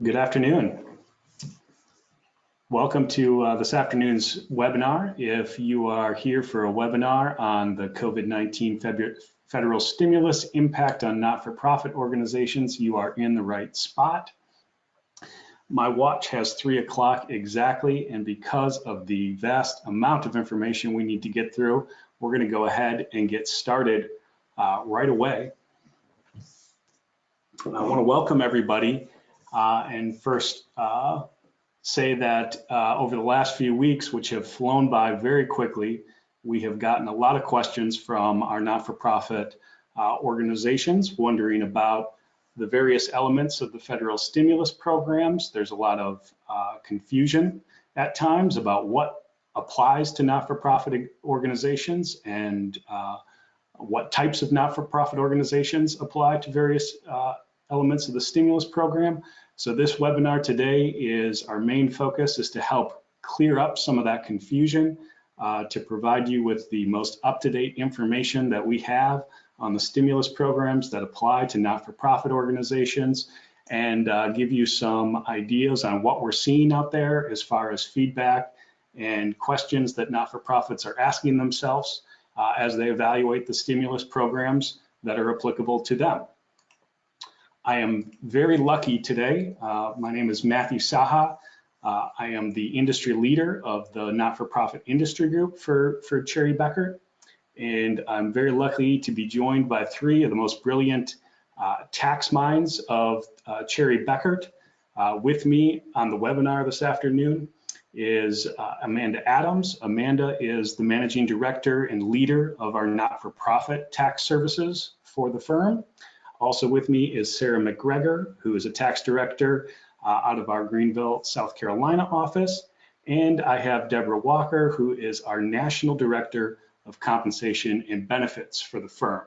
Good afternoon. Welcome to this afternoon's webinar. If you are here for a webinar on the COVID-19 federal stimulus impact on not-for-profit organizations, you are in the right spot. My watch has 3 o'clock exactly, and because of the vast amount of information we need to get through, we're going to go ahead and get started right away. I want to welcome everybody. And first say that over the last few weeks, which have flown by very quickly, we have gotten a lot of questions from our not-for-profit organizations wondering about the various elements of the federal stimulus programs. There's a lot of confusion at times about what applies to not-for-profit organizations and what types of not-for-profit organizations apply to various elements of the stimulus program. So this webinar today is our main focus is to help clear up some of that confusion, to provide you with the most up-to-date information that we have on the stimulus programs that apply to not-for-profit organizations, and give you some ideas on what we're seeing out there as far as feedback and questions that not-for-profits are asking themselves as they evaluate the stimulus programs that are applicable to them. I am very lucky today. My name is Matthew Saha. I am the industry leader of the not-for-profit industry group for Cherry Bekaert. And I'm very lucky to be joined by 3 of the most brilliant tax minds of Cherry Bekaert. With me on the webinar this afternoon is Amanda Adams. Amanda is the managing director and leader of our not-for-profit tax services for the firm. Also with me is Sarah McGregor, who is a tax director out of our Greenville, South Carolina office. And I have Deborah Walker, who is our national director of compensation and benefits for the firm.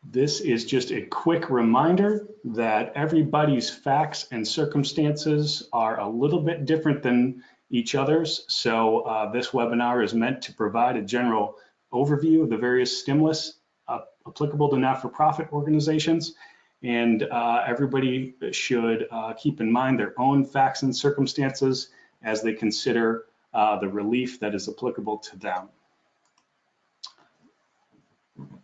This is just a quick reminder that everybody's facts and circumstances are a little bit different than each other's. So this webinar is meant to provide a general overview of the various stimulus applicable to not-for-profit organizations, and everybody should keep in mind their own facts and circumstances as they consider the relief that is applicable to them.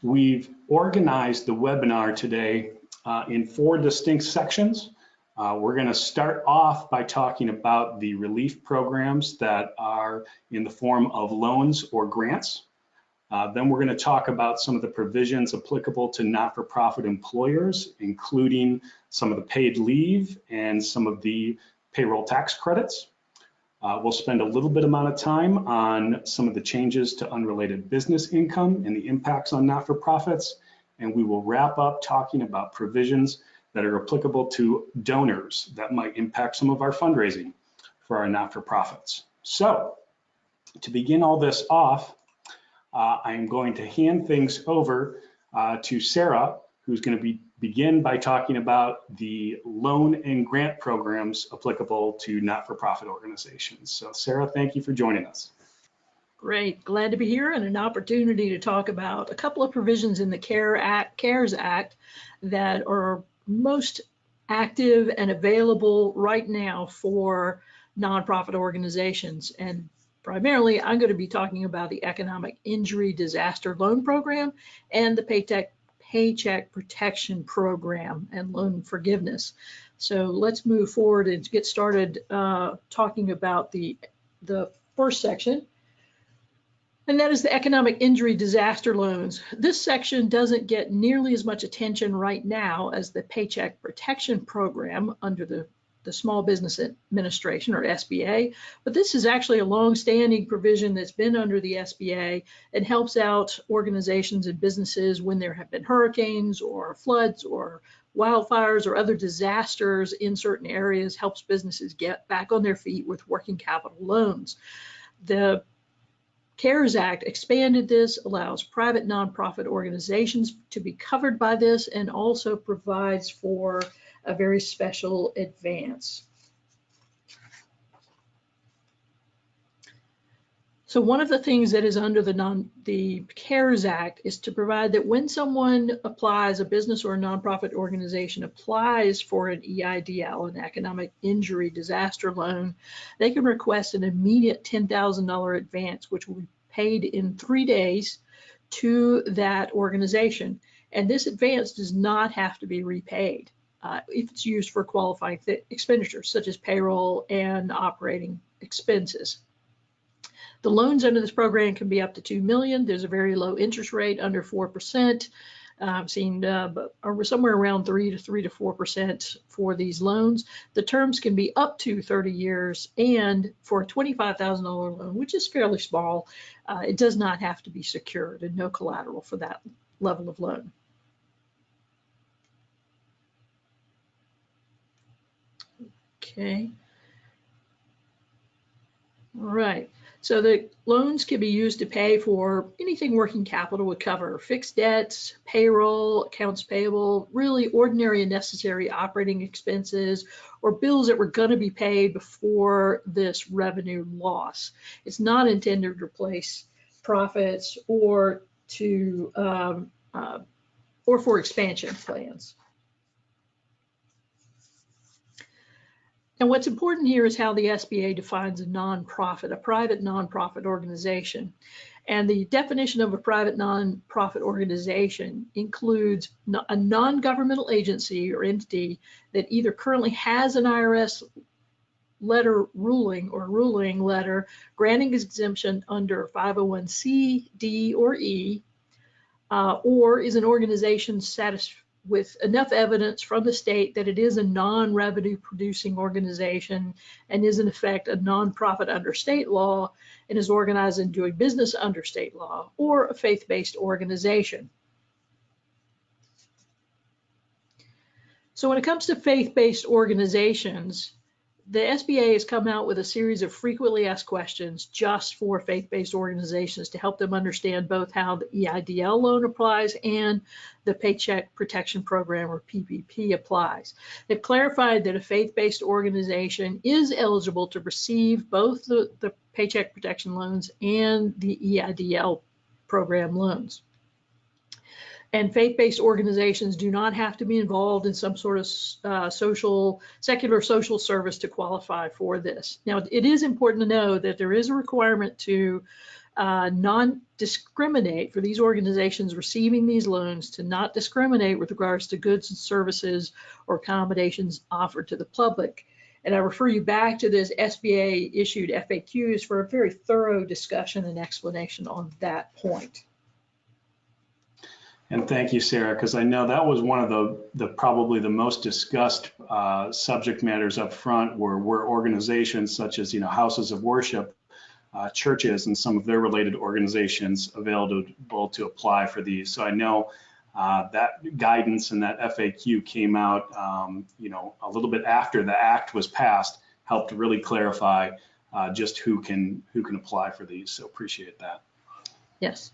We've organized the webinar today in 4 distinct sections. We're going to start off by talking about the relief programs that are in the form of loans or grants. Then we're going to talk about some of the provisions applicable to not-for-profit employers, including some of the paid leave and some of the payroll tax credits. We'll spend a little bit amount of time on some of the changes to unrelated business income and the impacts on not-for-profits. And we will wrap up talking about provisions that are applicable to donors that might impact some of our fundraising for our not-for-profits. So to begin all this off, I'm going to hand things over to Sarah, who's going to begin by talking about the loan and grant programs applicable to not-for-profit organizations. So Sarah, thank you for joining us. Great, glad to be here and an opportunity to talk about a couple of provisions in the CARES Act that are most active and available right now for nonprofit organizations. And primarily, I'm going to be talking about the Economic Injury Disaster Loan Program and the Paycheck Protection Program and Loan Forgiveness. So let's move forward and get started talking about the first section, and that is the Economic Injury Disaster Loans. This section doesn't get nearly as much attention right now as the Paycheck Protection Program under the Small Business Administration, or SBA, but this is actually a long-standing provision that's been under the SBA and helps out organizations and businesses when there have been hurricanes or floods or wildfires or other disasters in certain areas, helps businesses get back on their feet with working capital loans. The CARES Act expanded this, allows private nonprofit organizations to be covered by this, and also provides for a very special advance. So So one of the things that is under the CARES Act is to provide that when someone applies, a business or a nonprofit organization applies for an EIDL, an economic injury disaster loan, they can request an immediate $10,000 advance, which will be paid in 3 days to that organization. And this advance does not have to be repaid if it's used for qualifying expenditures such as payroll and operating expenses. The loans under this program can be up to $2 million. There's a very low interest rate, under 4%. I've seen somewhere around 3 to 4% for these loans. The terms can be up to 30 years, and for a $25,000 loan, which is fairly small, it does not have to be secured and no collateral for that level of loan. Okay. All right. So the loans can be used to pay for anything working capital would cover: fixed debts, payroll, accounts payable, really ordinary and necessary operating expenses, or bills that were going to be paid before this revenue loss. It's not intended to replace profits or for expansion plans. And what's important here is how the SBA defines a nonprofit, a private nonprofit organization. And the definition of a private nonprofit organization includes a non-governmental agency or entity that either currently has an IRS letter ruling or ruling letter granting exemption under 501c, D, or E, or is an organization with enough evidence from the state that it is a non-revenue producing organization and is in effect a nonprofit under state law and is organized and doing business under state law, or a faith-based organization. So when it comes to faith-based organizations, the SBA has come out with a series of frequently asked questions just for faith-based organizations to help them understand both how the EIDL loan applies and the Paycheck Protection Program, or PPP, applies. They've clarified that a faith-based organization is eligible to receive both the Paycheck Protection loans and the EIDL program loans. And faith-based organizations do not have to be involved in some sort of secular social service to qualify for this. Now, it is important to know that there is a requirement to non-discriminate for these organizations receiving these loans, to not discriminate with regards to goods and services or accommodations offered to the public. And I refer you back to this SBA issued FAQs for a very thorough discussion and explanation on that point. And thank you, Sarah, because I know that was one of the probably the most discussed subject matters up front, were organizations such as, houses of worship, churches, and some of their related organizations available to apply for these. So I know that guidance and that FAQ came out, a little bit after the act was passed, helped really clarify just who can apply for these. So appreciate that. Yes.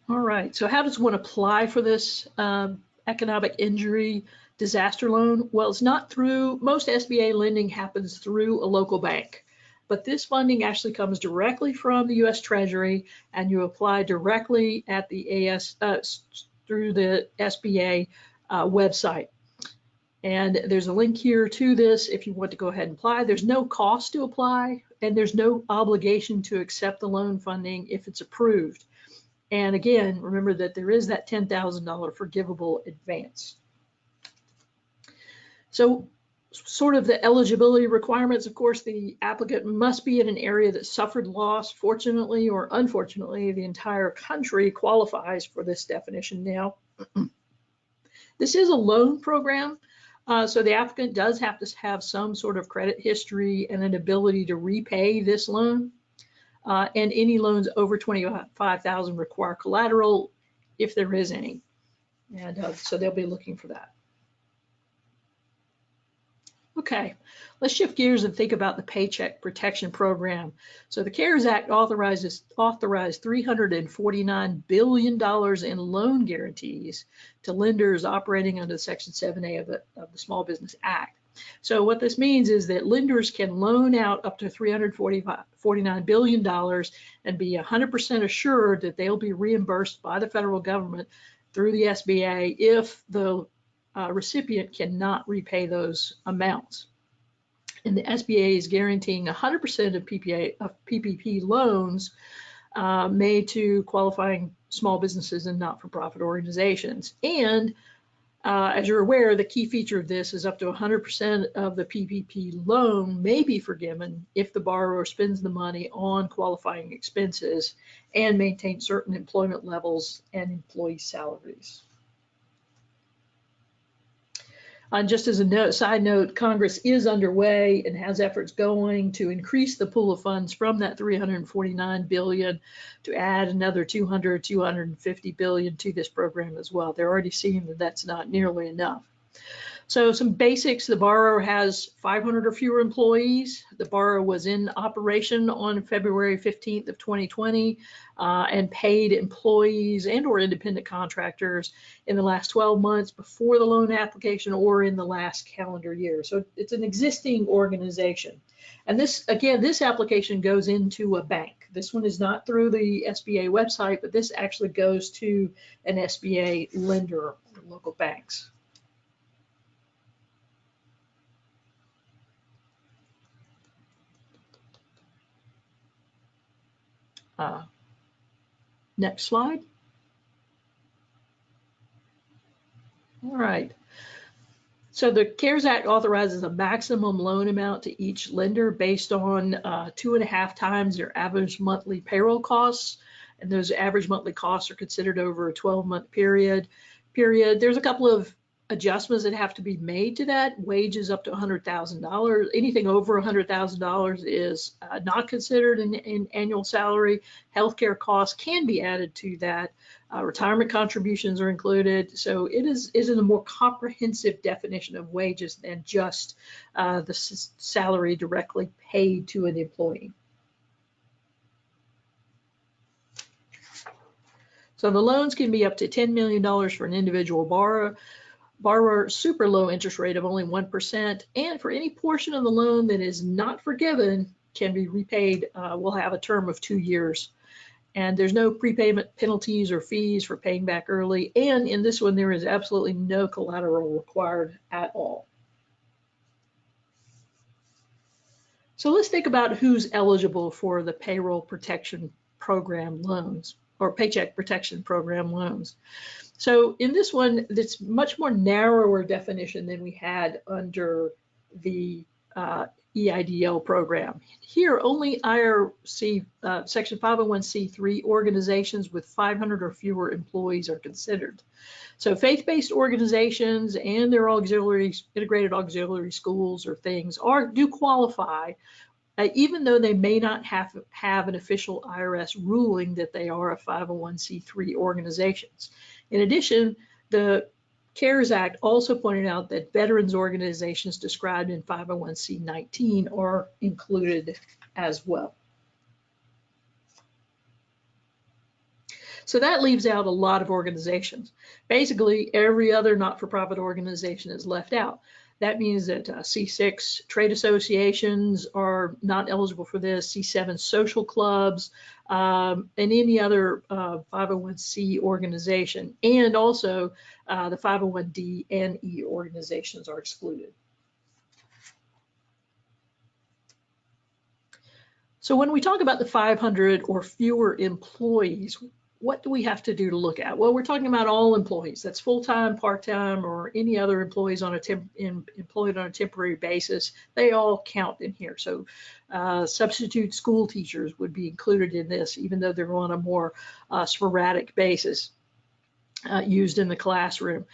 All right, so how does one apply for this economic injury disaster loan? Well, it's not through, most SBA lending happens through a local bank, but this funding actually comes directly from the U.S. Treasury, and you apply directly at the through the SBA website. And there's a link here to this if you want to go ahead and apply. There's no cost to apply, and there's no obligation to accept the loan funding if it's approved. And again, remember that there is that $10,000 forgivable advance. So sort of the eligibility requirements, of course, the applicant must be in an area that suffered loss. Fortunately or unfortunately, the entire country qualifies for this definition now. This is a loan program, so the applicant does have to have some sort of credit history and an ability to repay this loan. And any loans over $25,000 require collateral if there is any. And so they'll be looking for that. Okay, let's shift gears and think about the Paycheck Protection Program. So the CARES Act authorized $349 billion in loan guarantees to lenders operating under Section 7A of the Small Business Act. So what this means is that lenders can loan out up to $349 billion and be 100% assured that they'll be reimbursed by the federal government through the SBA if the recipient cannot repay those amounts. And the SBA is guaranteeing 100% of PPP loans made to qualifying small businesses and not-for-profit organizations. And as you're aware, the key feature of this is up to 100% of the PPP loan may be forgiven if the borrower spends the money on qualifying expenses and maintains certain employment levels and employee salaries. Just as a side note, Congress is underway and has efforts going to increase the pool of funds from that $349 billion to add another $250 billion to this program as well. They're already seeing that that's not nearly enough. So some basics: the borrower has 500 or fewer employees. The borrower was in operation on February 15th of 2020 and paid employees and or independent contractors in the last 12 months before the loan application or in the last calendar year. So it's an existing organization. And this, again, this application goes into a bank. This one is not through the SBA website, but this actually goes to an SBA lender or local banks. Next slide. All right. So the CARES Act authorizes a maximum loan amount to each lender based on 2.5 times their average monthly payroll costs. And those average monthly costs are considered over a 12-month period. There's a couple of adjustments that have to be made to that. Wages up to $100,000. Anything over $100,000 is not considered in annual salary. Healthcare costs can be added to that. Retirement contributions are included. So it is a more comprehensive definition of wages than just the salary directly paid to an employee. So the loans can be up to $10 million for an individual borrower, super low interest rate of only 1%, and for any portion of the loan that is not forgiven can be repaid, will have a term of 2 years. And there's no prepayment penalties or fees for paying back early. And in this one, there is absolutely no collateral required at all. So let's think about who's eligible for the Payroll Protection Program loans or Paycheck Protection Program loans. So in this one, it's much more narrower definition than we had under the EIDL program. Here, only IRC Section 501c3 organizations with 500 or fewer employees are considered. So faith-based organizations and their auxiliaries, integrated auxiliary schools or things do qualify, even though they may not have an official IRS ruling that they are a 501c3 organizations. In addition, the CARES Act also pointed out that veterans organizations described in 501c19 are included as well. So that leaves out a lot of organizations. Basically, every other not-for-profit organization is left out. That means that C6 trade associations are not eligible for this, C7 social clubs, and any other 501c organization, and also the 501d and E organizations are excluded. So when we talk about the 500 or fewer employees, what do we have to do to look at? Well, we're talking about all employees. That's full-time, part-time, or any other employees on employed on a temporary basis. They all count in here. So substitute school teachers would be included in this, even though they're on a more sporadic basis used in the classroom.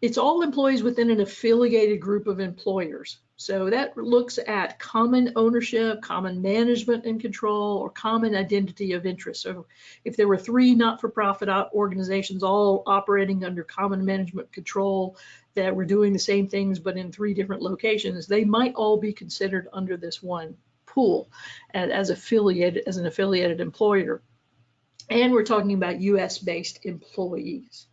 It's all employees within an affiliated group of employers. So that looks at common ownership, common management and control, or common identity of interest. So if there were 3 not-for-profit organizations all operating under common management control that were doing the same things but in 3 different locations, they might all be considered under this one pool as an affiliated employer. And we're talking about US-based employees.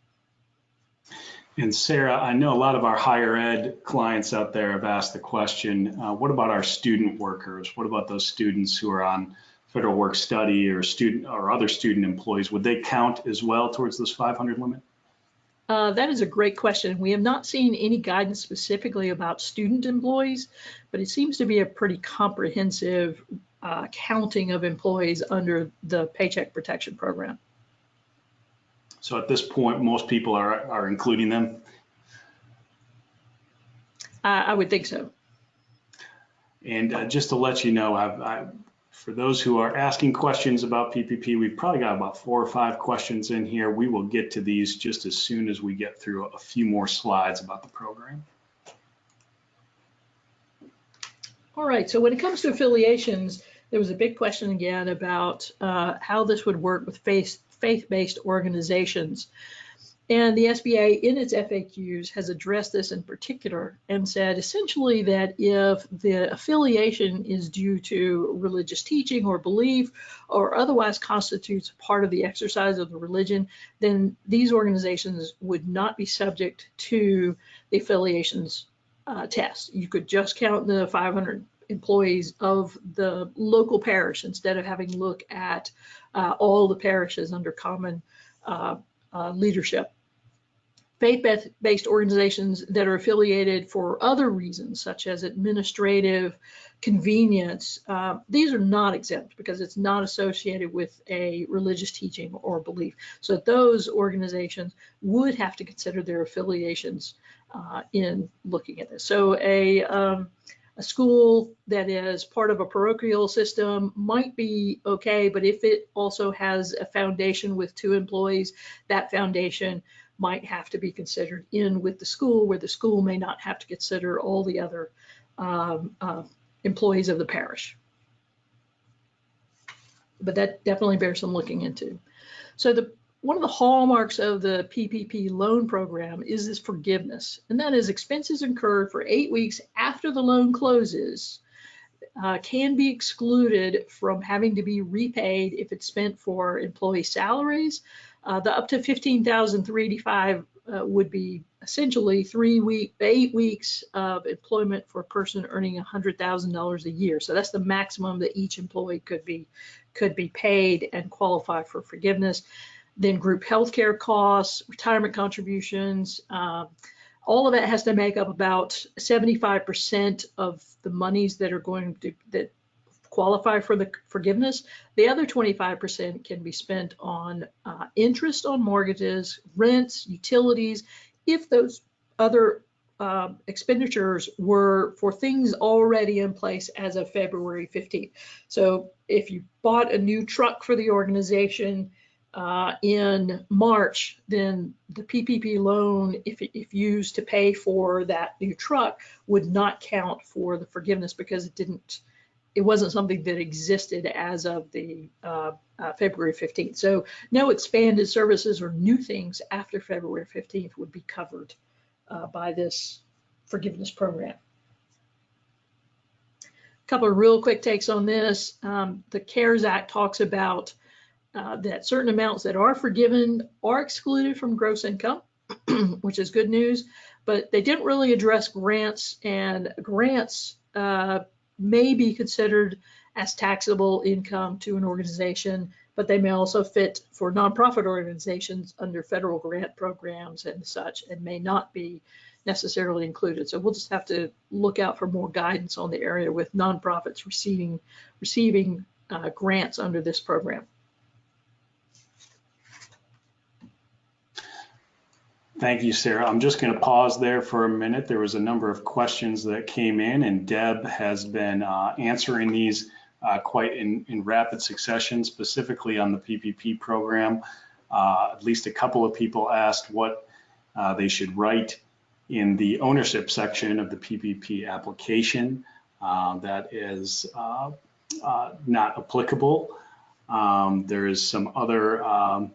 And Sarah, I know a lot of our higher ed clients out there have asked the question, what about our student workers? What about those students who are on federal work study or other student employees? Would they count as well towards this 500 limit? That is a great question. We have not seen any guidance specifically about student employees, but it seems to be a pretty comprehensive counting of employees under the Paycheck Protection Program. So at this point, most people are including them? I would think so. And just to let you know, for those who are asking questions about PPP, we've probably got about 4 or 5 questions in here. We will get to these just as soon as we get through a few more slides about the program. All right, so when it comes to affiliations, there was a big question again about how this would work with faith-based organizations. And the SBA in its FAQs has addressed this in particular and said essentially that if the affiliation is due to religious teaching or belief or otherwise constitutes part of the exercise of the religion, then these organizations would not be subject to the affiliations test. You could just count the 500 employees of the local parish instead of having to look at all the parishes under common leadership. Faith-based organizations that are affiliated for other reasons, such as administrative convenience, these are not exempt because it's not associated with a religious teaching or belief. So those organizations would have to consider their affiliations in looking at this. So a school that is part of a parochial system might be okay, but if it also has a foundation with 2 employees, that foundation might have to be considered in with the school, where the school may not have to consider all the other employees of the parish. But that definitely bears some looking into. So one of the hallmarks of the PPP loan program is this forgiveness, and that is expenses incurred for 8 weeks after the loan closes can be excluded from having to be repaid if it's spent for employee salaries. The up to $15,385 would be essentially 8 weeks of employment for a person earning $100,000 a year. So that's the maximum that each employee could be paid and qualify for forgiveness. Then group healthcare costs, retirement contributions, all of that has to make up about 75% of the monies that are going to that qualify for the forgiveness. The other 25% can be spent on interest on mortgages, rents, utilities, if those other expenditures were for things already in place as of February 15th. So if you bought a new truck for the organization in March, then the PPP loan, if used to pay for that new truck, would not count for the forgiveness because it wasn't something that existed as of the February 15th. So no expanded services or new things after February 15th would be covered by this forgiveness program. A couple of real quick takes on this. The CARES Act talks about that certain amounts that are forgiven are excluded from gross income, which is good news, but they didn't really address grants, and grants may be considered as taxable income to an organization, but they may also fit for nonprofit organizations under federal grant programs and such, and may not be necessarily included. So we'll just have to look out for more guidance on the area with nonprofits receiving grants under this program. Thank you, Sarah. I'm just going to pause there for a minute. There was a number of questions that came in, and Deb has been answering these quite in rapid succession, specifically on the PPP program. At least a couple of people asked what they should write in the ownership section of the PPP application that is not applicable. There is some other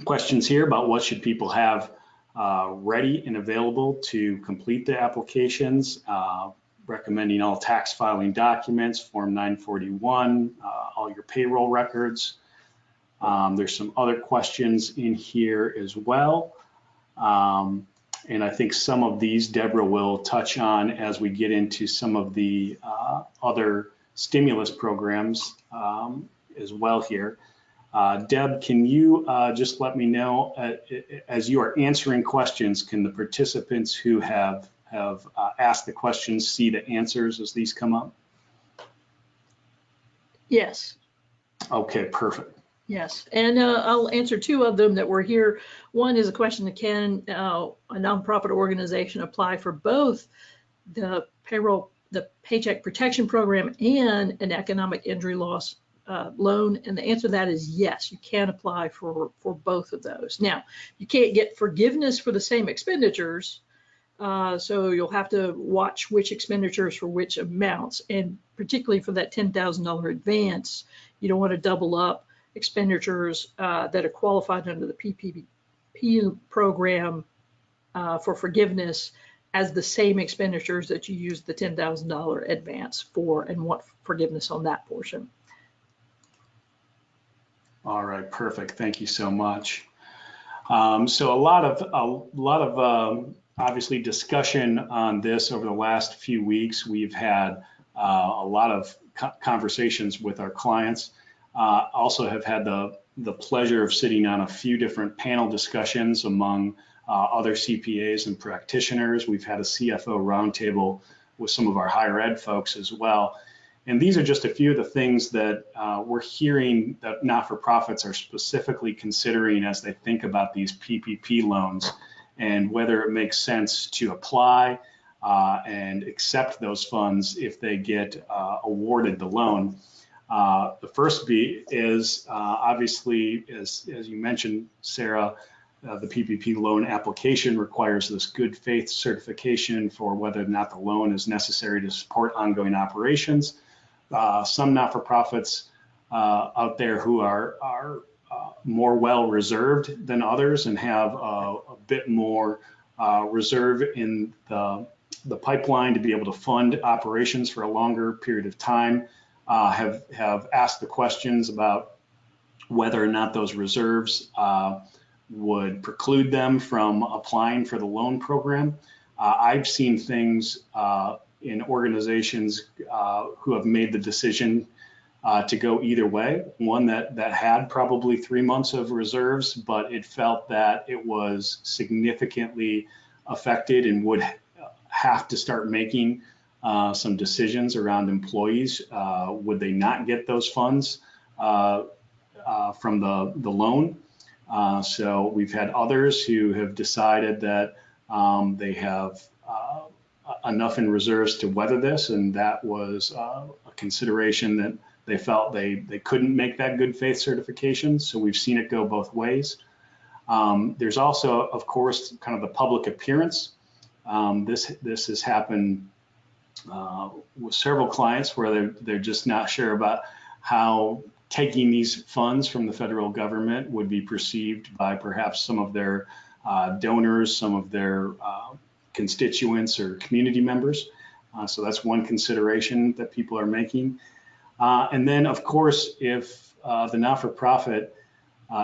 questions here about what should people have ready and available to complete the applications, recommending all tax filing documents, Form 941, all your payroll records. There's some other questions in here as well. And I think some of these Deborah will touch on as we get into some of the other stimulus programs as well here. Deb, can you just let me know, as you are answering questions, can the participants who have asked the questions see the answers as these come up? Yes. Okay, perfect. Yes, and I'll answer two of them that were here. One is a question that can a nonprofit organization apply for both the payroll, the Paycheck Protection Program, and an economic injury loss loan? And the answer to that is yes, you can apply for both of those. Now, you can't get forgiveness for the same expenditures, so you'll have to watch which expenditures for which amounts, and particularly for that $10,000 advance, you don't want to double up expenditures that are qualified under the PPP program for forgiveness as the same expenditures that you use the $10,000 advance for, and want forgiveness on that portion. All right, perfect. Thank you so much. So a lot of obviously discussion on this over the last few weeks. We've had a lot of conversations with our clients. Also have had the pleasure of sitting on a few different panel discussions among other CPAs and practitioners. We've had a CFO roundtable with some of our higher ed folks as well. And these are just a few of the things that we're hearing that not-for-profits are specifically considering as they think about these PPP loans and whether it makes sense to apply and accept those funds if they get awarded the loan. The first is obviously, as you mentioned, Sarah, the PPP loan application requires this good faith certification for whether or not the loan is necessary to support ongoing operations. Some not-for-profits out there who are more well reserved than others and have a bit more reserve in the pipeline to be able to fund operations for a longer period of time, have asked the questions about whether or not those reserves would preclude them from applying for the loan program. I've seen things in organizations who have made the decision to go either way. One that had probably 3 months of reserves, but it felt that it was significantly affected and would have to start making some decisions around employees. Would they not get those funds from the loan? So we've had others who have decided that they have enough in reserves to weather this, and that was a consideration that they felt they couldn't make that good faith certification. So we've seen it go both ways. There's also, of course, kind of the public appearance. This has happened with several clients where they're just not sure about how taking these funds from the federal government would be perceived by perhaps some of their donors, some of their constituents or community members. So that's one consideration that people are making. And then, of course, if the not-for-profit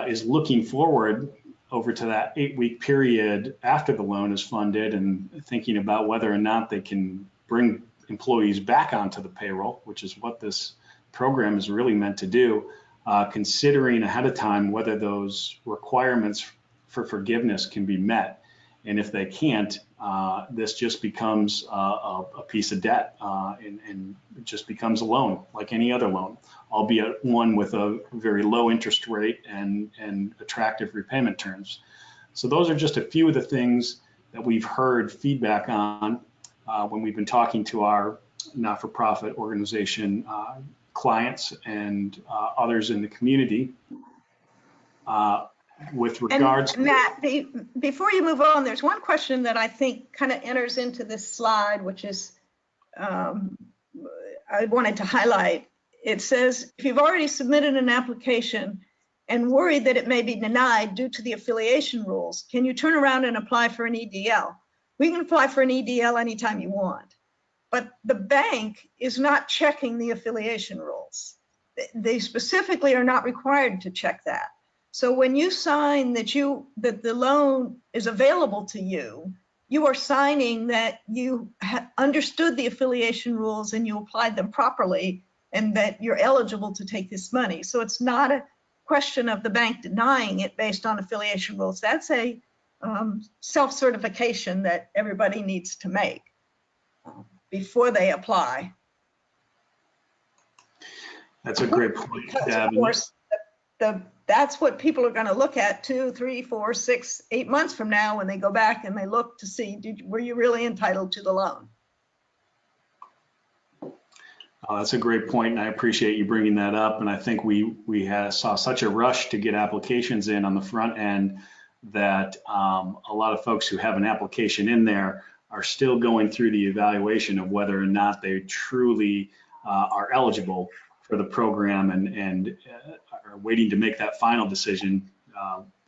is looking forward over to that 8-week period after the loan is funded and thinking about whether or not they can bring employees back onto the payroll, which is what this program is really meant to do, considering ahead of time whether those requirements for forgiveness can be met. And if they can't, this just becomes a piece of debt and it just becomes a loan like any other loan, albeit one with a very low interest rate and attractive repayment terms. So those are just a few of the things that we've heard feedback on when we've been talking to our not-for-profit organization clients and others in the community. with regards. And Matt, before you move on, there's one question that I think kind of enters into this slide, which is I wanted to highlight. It says, if you've already submitted an application and worried that it may be denied due to the affiliation rules, can you turn around and apply for an EDL? We can apply for an EDL anytime you want, but the bank is not checking the affiliation rules. They specifically are not required to check that. So when you sign that the loan is available to you, you are signing that you understood the affiliation rules and you applied them properly and that you're eligible to take this money. So it's not a question of the bank denying it based on affiliation rules. That's a self-certification that everybody needs to make before they apply. That's a great point, Because Deb. of course, that's what people are going to look at 2, 3, 4, 6, 8 months from now when they go back and they look to see, were you really entitled to the loan? That's a great point, and I appreciate you bringing that up. And I think we saw such a rush to get applications in on the front end that a lot of folks who have an application in there are still going through the evaluation of whether or not they truly are eligible for the program and are waiting to make that final decision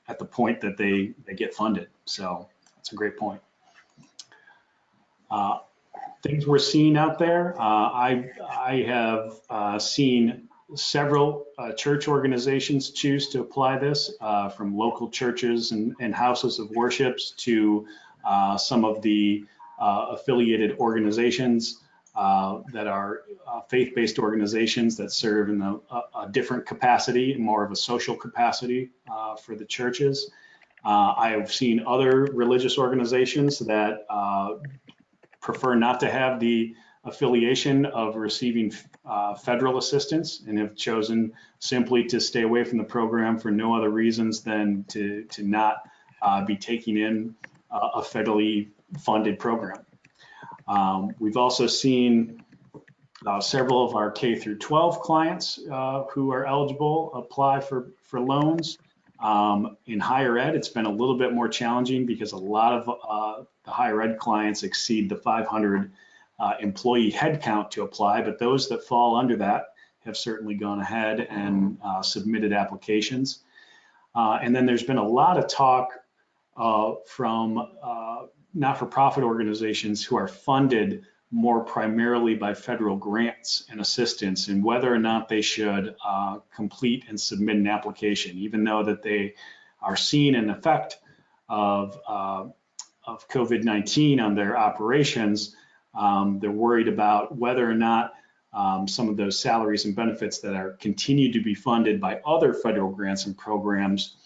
at the point that they get funded. So that's a great point. Things we're seeing out there, I have seen several church organizations choose to apply this, from local churches and houses of worships to some of the affiliated organizations that are faith-based organizations that serve in a different capacity, more of a social capacity for the churches. I have seen other religious organizations that prefer not to have the affiliation of receiving federal assistance and have chosen simply to stay away from the program for no other reasons than to not be taking in a federally funded program. We've also seen several of our K through 12 clients who are eligible apply for loans. In higher ed, it's been a little bit more challenging because a lot of the higher ed clients exceed the 500 employee headcount to apply, but those that fall under that have certainly gone ahead and submitted applications. And then there's been a lot of talk from not-for-profit organizations who are funded more primarily by federal grants and assistance, and whether or not they should complete and submit an application, even though that they are seeing an effect of COVID-19 on their operations. They're worried about whether or not some of those salaries and benefits that are continued to be funded by other federal grants and programs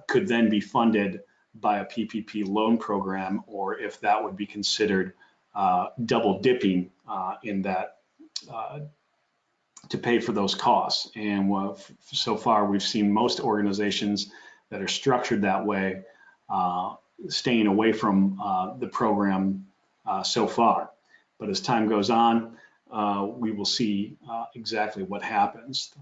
could then be funded by a PPP loan program, or if that would be considered double dipping in that to pay for those costs. And so far we've seen most organizations that are structured that way staying away from the program so far. But as time goes on, we will see exactly what happens.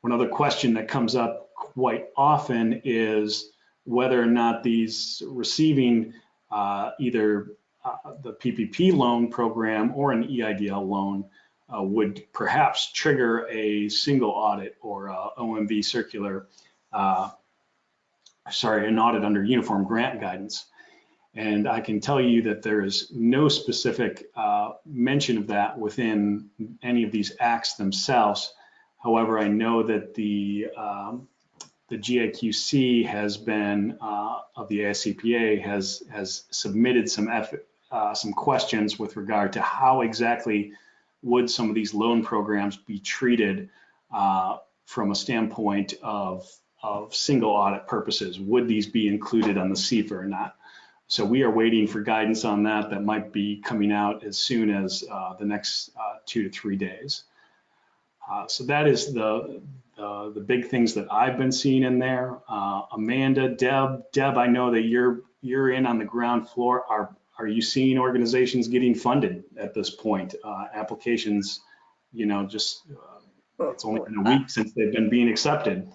One other question that comes up quite often is whether or not these receiving either the PPP loan program or an EIDL loan would perhaps trigger a single audit or OMB circular, an audit under uniform grant guidance. And I can tell you that there is no specific mention of that within any of these acts themselves. However, I know that the GIQC has been, of the ASCPA, has submitted some questions with regard to how exactly would some of these loan programs be treated from a standpoint of single audit purposes. Would these be included on the CFA or not? So we are waiting for guidance on that. That might be coming out as soon as the next 2 to 3 days. So that is the big things that I've been seeing in there. Amanda, Deb, I know that you're in on the ground floor. Are you seeing organizations getting funded at this point? Applications, it's only been a week since they've been being accepted.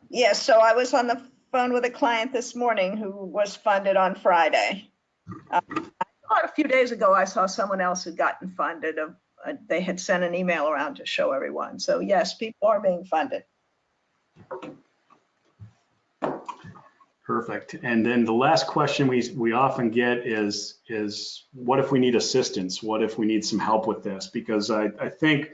Yes, so I was on the phone with a client this morning who was funded on Friday. A few days ago, I saw someone else who'd gotten funded. They had sent an email around to show everyone. So yes, people are being funded. Perfect. And then the last question we often get is what if we need assistance? What if we need some help with this? Because I think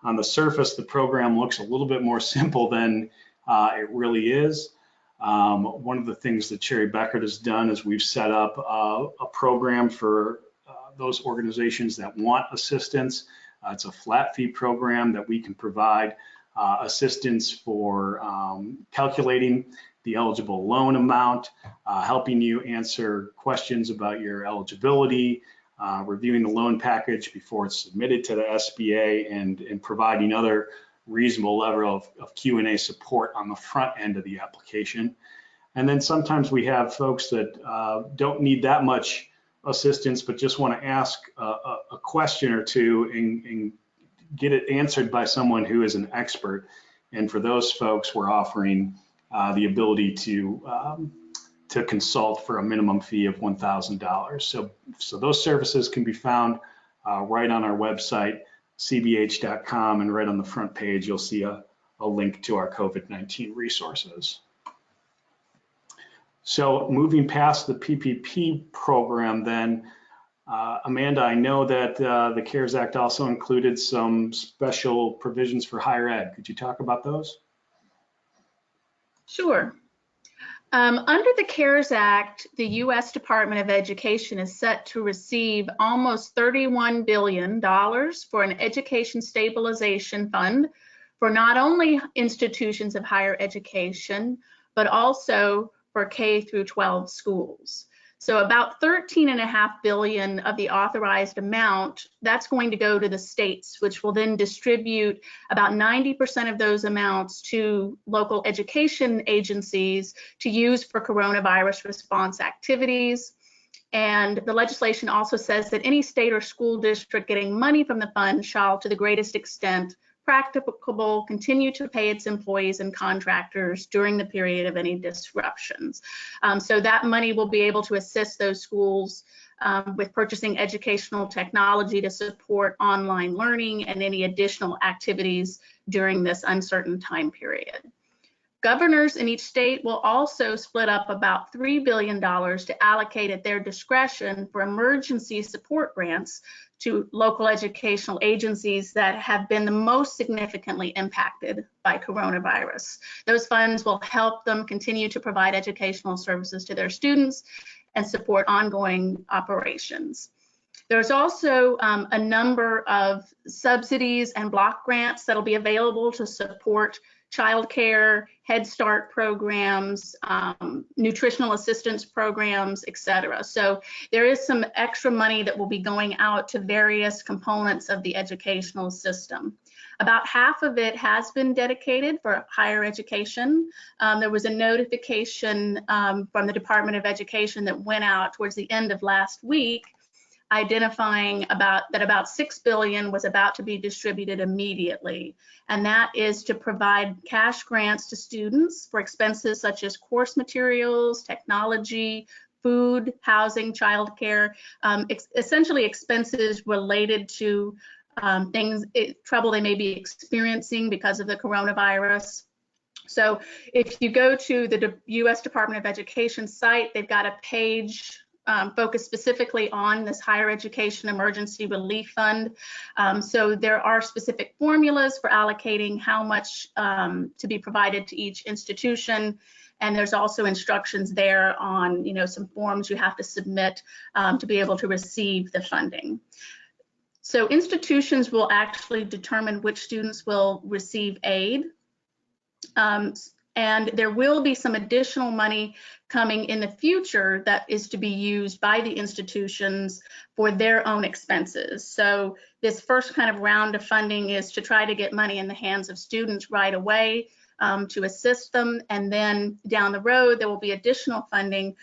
on the surface, the program looks a little bit more simple than it really is. One of the things that Cherry Beckert has done is we've set up a program for those organizations that want assistance. It's a flat fee program that we can provide assistance for calculating the eligible loan amount, helping you answer questions about your eligibility, reviewing the loan package before it's submitted to the SBA, and providing other reasonable level of Q&A support on the front end of the application. And then sometimes we have folks that don't need that much assistance, but just want to ask a question or two and get it answered by someone who is an expert. And for those folks, we're offering the ability to consult for a minimum fee of $1,000. So those services can be found right on our website, cbh.com, and right on the front page, you'll see a link to our COVID-19 resources. So moving past the PPP program then, Amanda, I know that the CARES Act also included some special provisions for higher ed. Could you talk about those? Sure. Under the CARES Act, the U.S. Department of Education is set to receive almost $31 billion for an education stabilization fund for not only institutions of higher education, but also for K through 12 schools. So about $13.5 billion of the authorized amount, that's going to go to the states, which will then distribute about 90% of those amounts to local education agencies to use for coronavirus response activities. And the legislation also says that any state or school district getting money from the fund shall, to the greatest extent practicable, continue to pay its employees and contractors during the period of any disruptions. So that money will be able to assist those schools with purchasing educational technology to support online learning and any additional activities during this uncertain time period. Governors in each state will also split up about $3 billion to allocate at their discretion for emergency support grants to local educational agencies that have been the most significantly impacted by coronavirus. Those funds will help them continue to provide educational services to their students and support ongoing operations. There's also a number of subsidies and block grants that'll be available to support childcare, Head Start programs, nutritional assistance programs, etc. So there is some extra money that will be going out to various components of the educational system. About half of it has been dedicated for higher education. There was a notification from the Department of Education that went out towards the end of last week, identifying that about $6 billion was about to be distributed immediately. And that is to provide cash grants to students for expenses such as course materials, technology, food, housing, childcare, essentially expenses related to trouble they may be experiencing because of the coronavirus. So if you go to the U.S. Department of Education site, they've got a page focused specifically on this higher education emergency relief fund. So there are specific formulas for allocating how much to be provided to each institution. And there's also instructions there on, some forms you have to submit to be able to receive the funding. So institutions will actually determine which students will receive aid. And there will be some additional money coming in the future that is to be used by the institutions for their own expenses. So this first kind of round of funding is to try to get money in the hands of students right away to assist them. And then down the road, there will be additional funding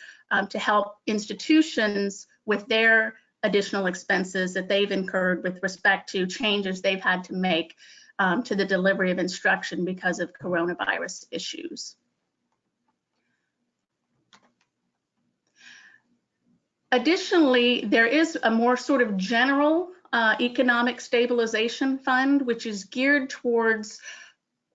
to help institutions with their additional expenses that they've incurred with respect to changes they've had to make to the delivery of instruction because of coronavirus issues. Additionally, there is a more sort of general economic stabilization fund, which is geared towards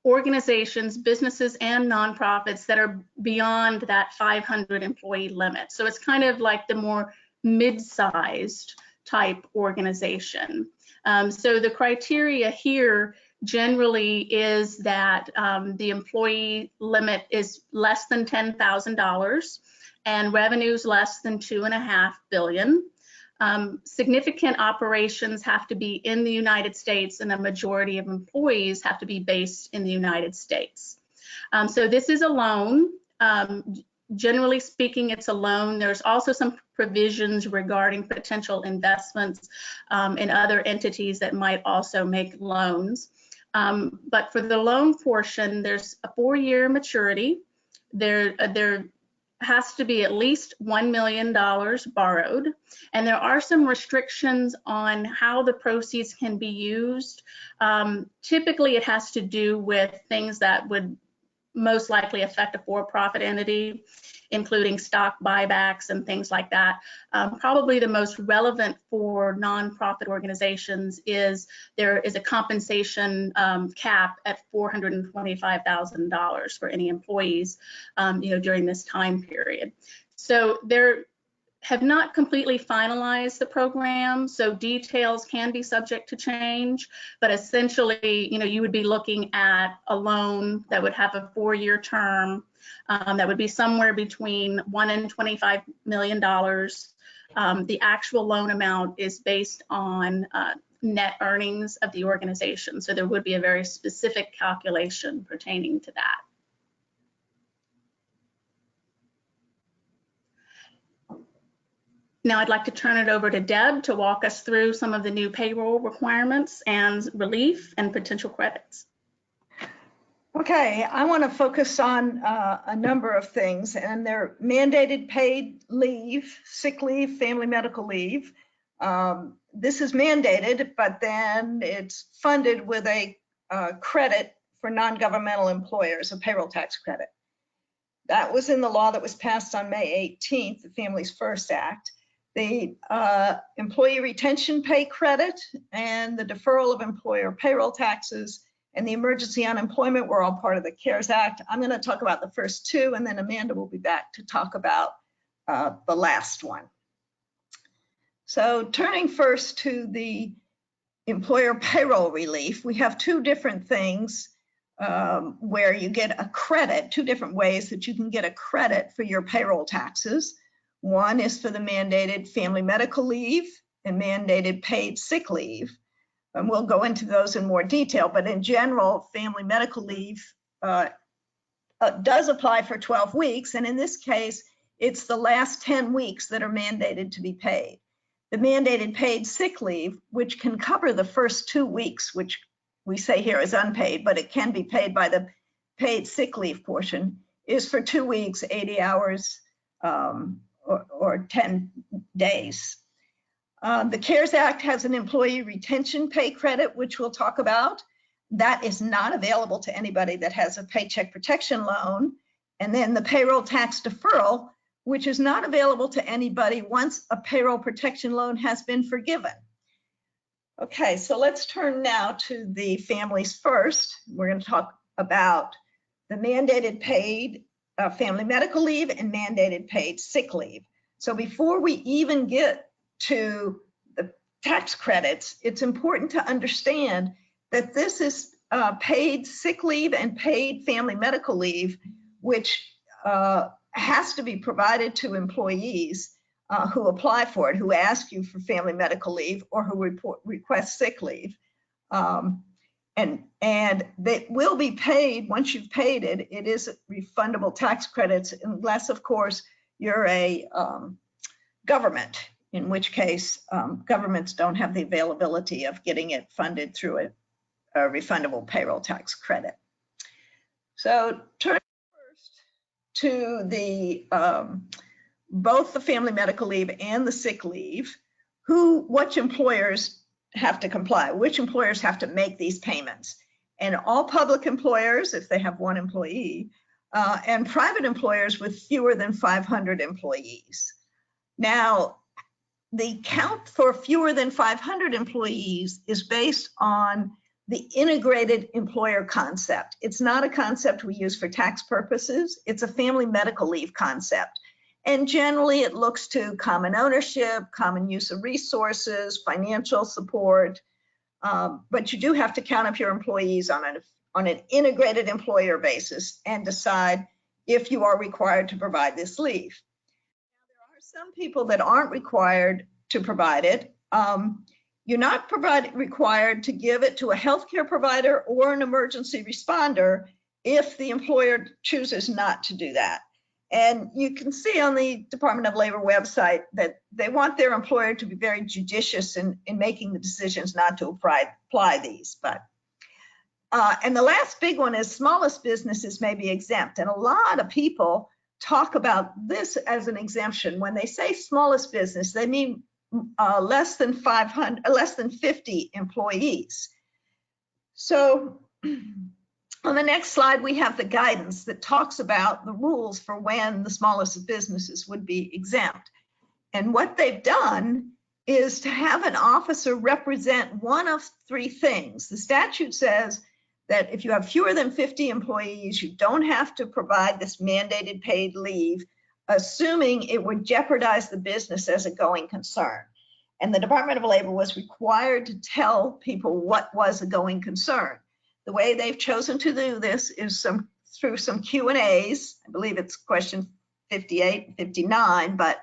organizations, businesses, and nonprofits that are beyond that 500 employee limit. So it's kind of like the more mid-sized type organization. So the criteria here generally is that the employee limit is less than $10,000 and revenues less than $2.5 billion. Significant operations have to be in the United States, and a majority of employees have to be based in the United States. So this is a loan. Generally speaking, it's a loan. There's also some provisions regarding potential investments in other entities that might also make loans. But for the loan portion, there's a 4-year maturity. There has to be at least $1 million borrowed. And there are some restrictions on how the proceeds can be used. Typically, it has to do with things that would most likely affect a for-profit entity, including stock buybacks and things like that. Probably the most relevant for nonprofit organizations is there is a compensation cap at $425,000 for any employees, during this time period. So there have not completely finalized the program, so details can be subject to change, but essentially, you would be looking at a loan that would have a 4-year term that would be somewhere between $1 and $25 million. The actual loan amount is based on net earnings of the organization, so there would be a very specific calculation pertaining to that. Now I'd like to turn it over to Deb to walk us through some of the new payroll requirements and relief and potential credits. Okay, I want to focus on a number of things, and they're mandated paid leave, sick leave, family medical leave. This is mandated, but then it's funded with a credit for non-governmental employers, a payroll tax credit. That was in the law that was passed on May 18th, the Families First Act. The employee retention pay credit and the deferral of employer payroll taxes and the emergency unemployment were all part of the CARES Act. I'm going to talk about the first two, and then Amanda will be back to talk about the last one. So turning first to the employer payroll relief, we have two different things where you get a credit, two different ways that you can get a credit for your payroll taxes. One is for the mandated family medical leave and mandated paid sick leave. And we'll go into those in more detail, but in general, family medical leave does apply for 12 weeks. And in this case, it's the last 10 weeks that are mandated to be paid. The mandated paid sick leave, which can cover the first 2 weeks, which we say here is unpaid, but it can be paid by the paid sick leave portion, is for 2 weeks, 80 hours, or 10 days. The CARES Act has an employee retention pay credit, which we'll talk about. That is not available to anybody that has a paycheck protection loan. And then the payroll tax deferral, which is not available to anybody once a payroll protection loan has been forgiven. Okay, so let's turn now to the Families First. We're going to talk about the mandated paid family medical leave and mandated paid sick leave. So before we even get to the tax credits, it's important to understand that this is paid sick leave and paid family medical leave, which has to be provided to employees who apply for it, who ask you for family medical leave or who request sick leave. And they will be paid once you've paid it. It is refundable tax credits, unless, of course, you're a government, in which case governments don't have the availability of getting it funded through a refundable payroll tax credit. So turning first to the both the family medical leave and the sick leave, which employers have to comply, which employers have to make these payments. And all public employers, if they have one employee, and private employers with fewer than 500 employees. Now, the count for fewer than 500 employees is based on the integrated employer concept. It's not a concept we use for tax purposes. It's a family medical leave concept. And generally it looks to common ownership, common use of resources, financial support, but you do have to count up your employees on an integrated employer basis and decide if you are required to provide this leave. Now, there are some people that aren't required to provide it. You're not required to give it to a healthcare provider or an emergency responder if the employer chooses not to do that. And you can see on the Department of Labor website that they want their employer to be very judicious in making the decisions not to apply these. And the last big one is smallest businesses may be exempt. And a lot of people talk about this as an exemption. When they say smallest business, they mean less than 50 employees. So on the next slide, we have the guidance that talks about the rules for when the smallest of businesses would be exempt. And what they've done is to have an officer represent one of three things. The statute says that if you have fewer than 50 employees, you don't have to provide this mandated paid leave, assuming it would jeopardize the business as a going concern. And the Department of Labor was required to tell people what was a going concern. The way they've chosen to do this is through some Q&As. I believe it's question 58 and 59, but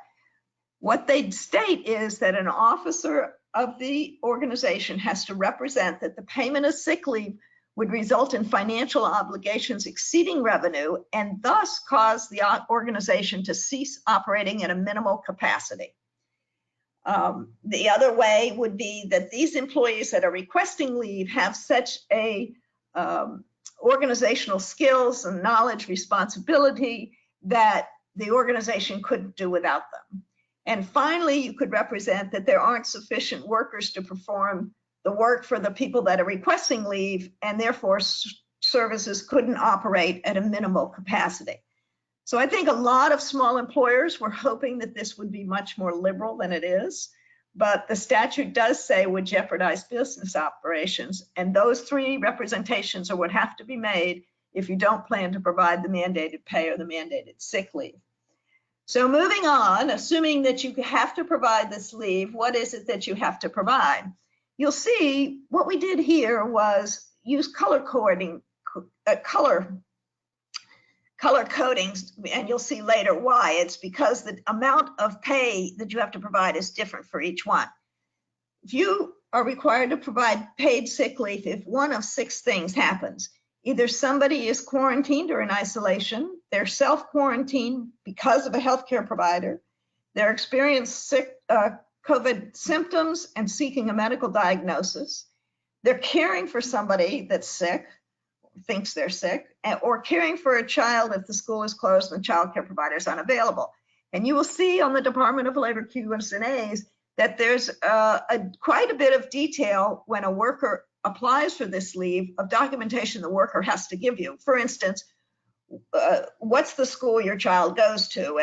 what they state is that an officer of the organization has to represent that the payment of sick leave would result in financial obligations exceeding revenue and thus cause the organization to cease operating at a minimal capacity. The other way would be that these employees that are requesting leave have such a organizational skills and knowledge, responsibility that the organization couldn't do without them. And finally, you could represent that there aren't sufficient workers to perform the work for the people that are requesting leave, and therefore services couldn't operate at a minimal capacity. So I think a lot of small employers were hoping that this would be much more liberal than it is, but the statute does say would jeopardize business operations, and those three representations are what have to be made if you don't plan to provide the mandated pay or the mandated sick leave. So moving on, assuming that you have to provide this leave, what is it that you have to provide? You'll see what we did here was use color coding, color codings, and you'll see later why. It's because the amount of pay that you have to provide is different for each one. If you are required to provide paid sick leave, if one of six things happens, either somebody is quarantined or in isolation, they're self-quarantined because of a healthcare provider, they're experiencing COVID symptoms and seeking a medical diagnosis, they're caring for somebody that's sick, thinks they're sick, or caring for a child if the school is closed and the child care provider is unavailable. And you will see on the Department of Labor Q&As that there's quite a bit of detail when a worker applies for this leave of documentation the worker has to give you. For instance, what's the school your child goes to,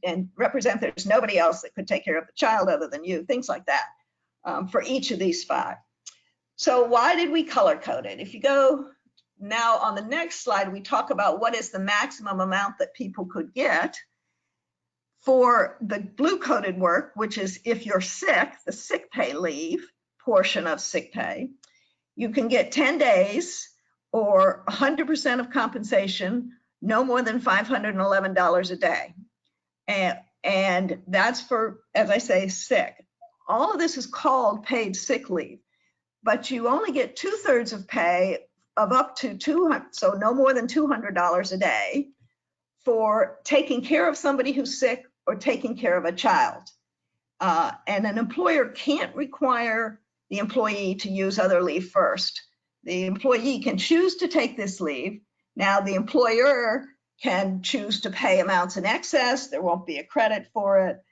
and represent there's nobody else that could take care of the child other than you, things like that, for each of these five. So why did we color code it? If you go now on the next slide, we talk about what is the maximum amount that people could get. For the blue coded work, which is if you're sick, the sick pay leave portion of sick pay, you can get 10 days or 100% of compensation, no more than $511 a day. And that's for, as I say, sick. All of this is called paid sick leave, but you only get 2/3 of pay of up to $200, so no more than $200 a day for taking care of somebody who's sick or taking care of a child. And an employer can't require the employee to use other leave first. The employee can choose to take this leave. Now the employer can choose to pay amounts in excess. There won't be a credit for it,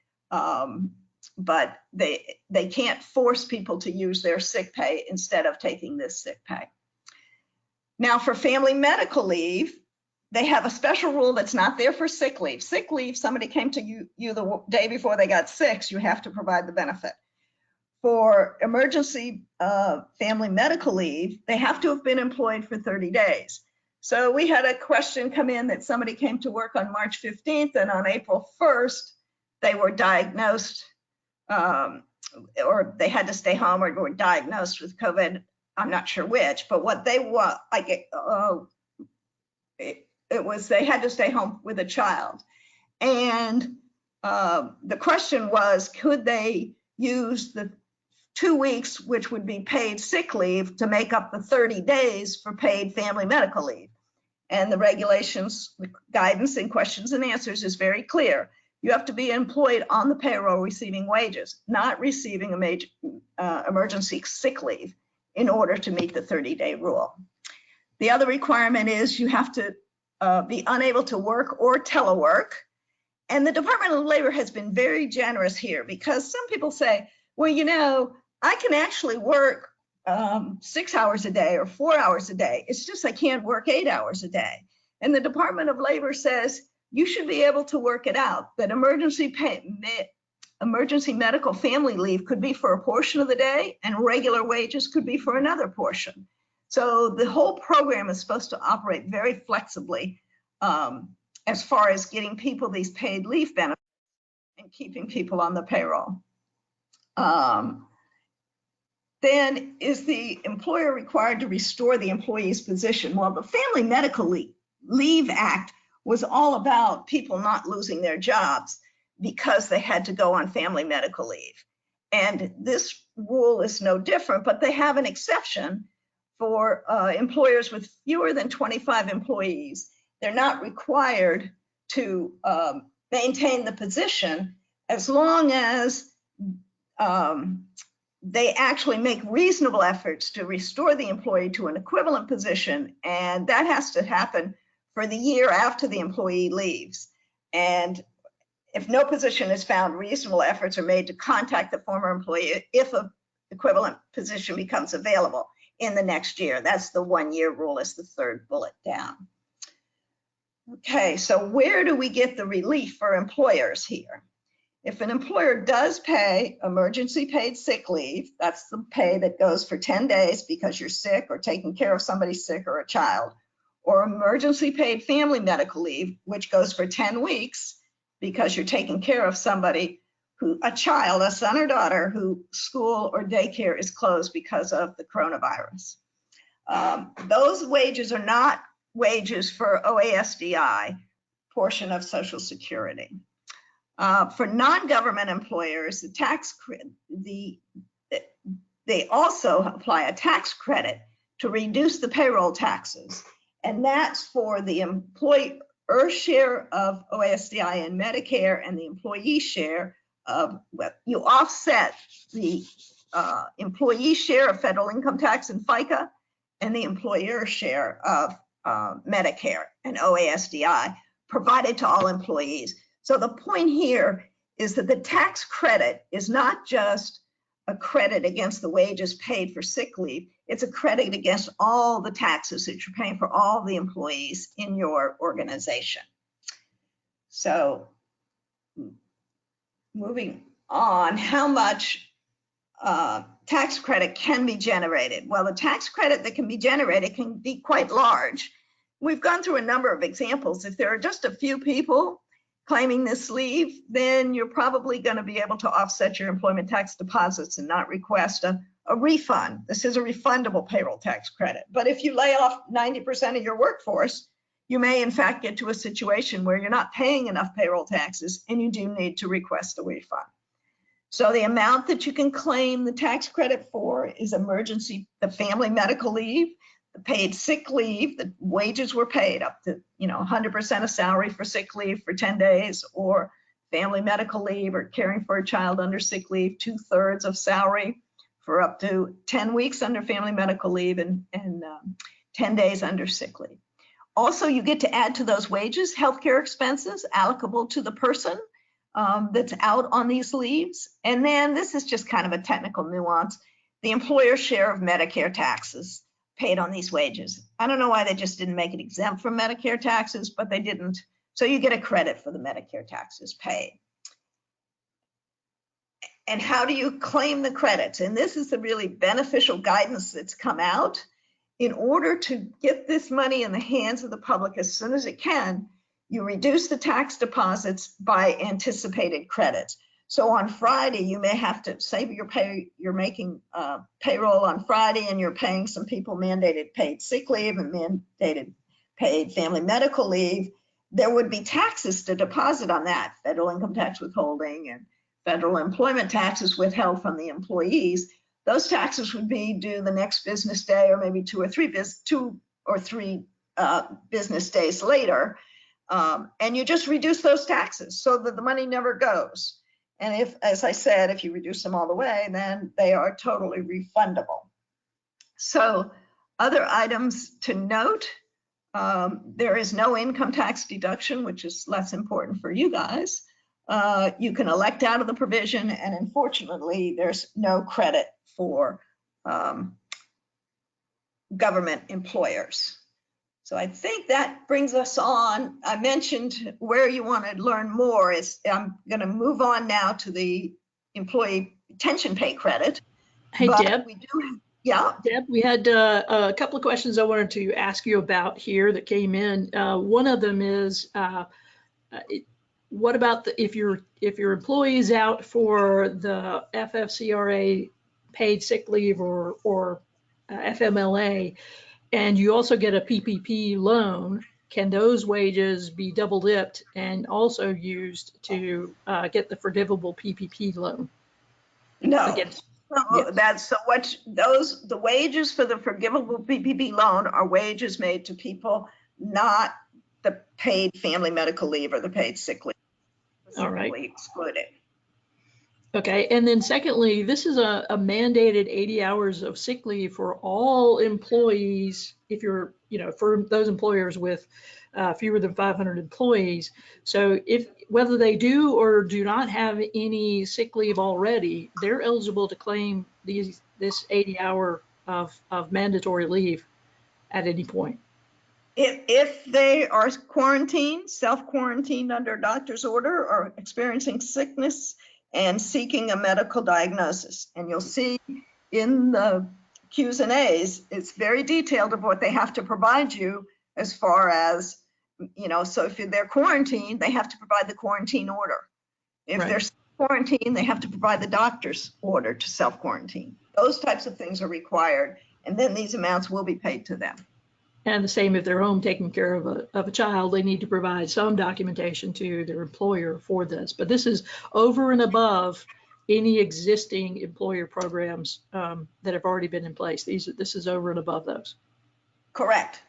but they can't force people to use their sick pay instead of taking this sick pay. Now for family medical leave, they have a special rule that's not there for sick leave. Sick leave, somebody came to you the day before they got sick, you have to provide the benefit. For emergency family medical leave, they have to have been employed for 30 days. So we had a question come in that somebody came to work on March 15th and on April 1st, they were diagnosed or they had to stay home or were diagnosed with COVID. I'm not sure which, but what they were, it was they had to stay home with a child. And the question was, could they use the 2 weeks, which would be paid sick leave, to make up the 30 days for paid family medical leave? And the regulations, the guidance and questions and answers is very clear. You have to be employed on the payroll receiving wages, not receiving a major emergency sick leave in order to meet the 30-day rule. The other requirement is you have to be unable to work or telework. And the Department of Labor has been very generous here, because some people say, well, you know, I can actually work 6 hours a day or 4 hours a day. It's just I can't work 8 hours a day. And the Department of Labor says you should be able to work it out, that emergency medical family leave could be for a portion of the day and regular wages could be for another portion. So the whole program is supposed to operate very flexibly as far as getting people these paid leave benefits and keeping people on the payroll. Then is the employer required to restore the employee's position? Well, the Family Medical Leave Act was all about people not losing their jobs because they had to go on family medical leave. And this rule is no different, but they have an exception for employers with fewer than 25 employees. They're not required to maintain the position as long as they actually make reasonable efforts to restore the employee to an equivalent position. And that has to happen for the year after the employee leaves. And if no position is found, reasonable efforts are made to contact the former employee if an equivalent position becomes available in the next year. That's the 1-year rule, is the third bullet down. Okay, so where do we get the relief for employers here? If an employer does pay emergency paid sick leave, that's the pay that goes for 10 days because you're sick or taking care of somebody sick or a child, or emergency paid family medical leave, which goes for 10 weeks because you're taking care of somebody a child, a son or daughter, who school or daycare is closed because of the coronavirus. Those wages are not wages for OASDI portion of Social Security. For non-government employers, they also apply a tax credit to reduce the payroll taxes. And that's for the employer share of OASDI and Medicare and the employee share of, well, you offset the employee share of federal income tax and FICA and the employer share of Medicare and OASDI provided to all employees. So the point here is that the tax credit is not just a credit against the wages paid for sick leave, it's a credit against all the taxes that you're paying for all the employees in your organization. So moving on, how much tax credit can be generated? Well, the tax credit that can be generated can be quite large. We've gone through a number of examples. If there are just a few people claiming this leave, then you're probably going to be able to offset your employment tax deposits and not request a refund. This is a refundable payroll tax credit. But if you lay off 90% of your workforce, you may in fact get to a situation where you're not paying enough payroll taxes and you do need to request a refund. So the amount that you can claim the tax credit for is emergency, the family medical leave, the paid sick leave, the wages were paid up to 100% of salary for sick leave for 10 days, or family medical leave or caring for a child under sick leave, 2/3 of salary for up to 10 weeks under family medical leave and 10 days under sick leave. Also, you get to add to those wages healthcare expenses allocable to the person that's out on these leaves. And then this is just kind of a technical nuance, the employer share of Medicare taxes. paid on these wages. I don't know why they just didn't make it exempt from Medicare taxes, but they didn't. So you get a credit for the Medicare taxes paid. And how do you claim the credits? And this is the really beneficial guidance that's come out. In order to get this money in the hands of the public as soon as it can, you reduce the tax deposits by anticipated credits. So on Friday, you may have to say you're making payroll on Friday and you're paying some people mandated paid sick leave and mandated paid family medical leave. There would be taxes to deposit on that, federal income tax withholding and federal employment taxes withheld from the employees. Those taxes would be due the next business day or maybe two or three business days later. And you just reduce those taxes so that the money never goes. And if, as I said, if you reduce them all the way, then they are totally refundable. So other items to note, there is no income tax deduction, which is less important for you guys. You can elect out of the provision, and unfortunately, there's no credit for government employers. So I think that brings us on. I mentioned where you want to learn more is I'm going to move on now to the employee retention pay credit. Hey, But Deb. we do, yeah. Deb, we had a couple of questions I wanted to ask you about here that came in. One of them is, what about if your employee is out for the FFCRA paid sick leave or FMLA, and you also get a PPP loan, can those wages be double dipped and also used to get the forgivable PPP loan? No. Against, So that's so what the wages for the forgivable PPP loan are wages made to people, not the paid family medical leave or the paid sick leave. All right. Excluded. Okay, and then secondly, this is a mandated 80 hours of sick leave for all employees if you're, for those employers with fewer than 500 employees. So whether they do or do not have any sick leave already, they're eligible to claim this 80 hour of mandatory leave at any point. If they are quarantined, self-quarantined under a doctor's order or experiencing sickness and seeking a medical diagnosis. And you'll see in the Q's and A's, it's very detailed of what they have to provide you as far as, so if they're quarantined, they have to provide the quarantine order. If Right. they're quarantined, they have to provide the doctor's order to self-quarantine. Those types of things are required. And then these amounts will be paid to them. And the same if they're home taking care of a child, they need to provide some documentation to their employer for this. But this is over and above any existing employer programs that have already been in place. This is over and above those. Correct.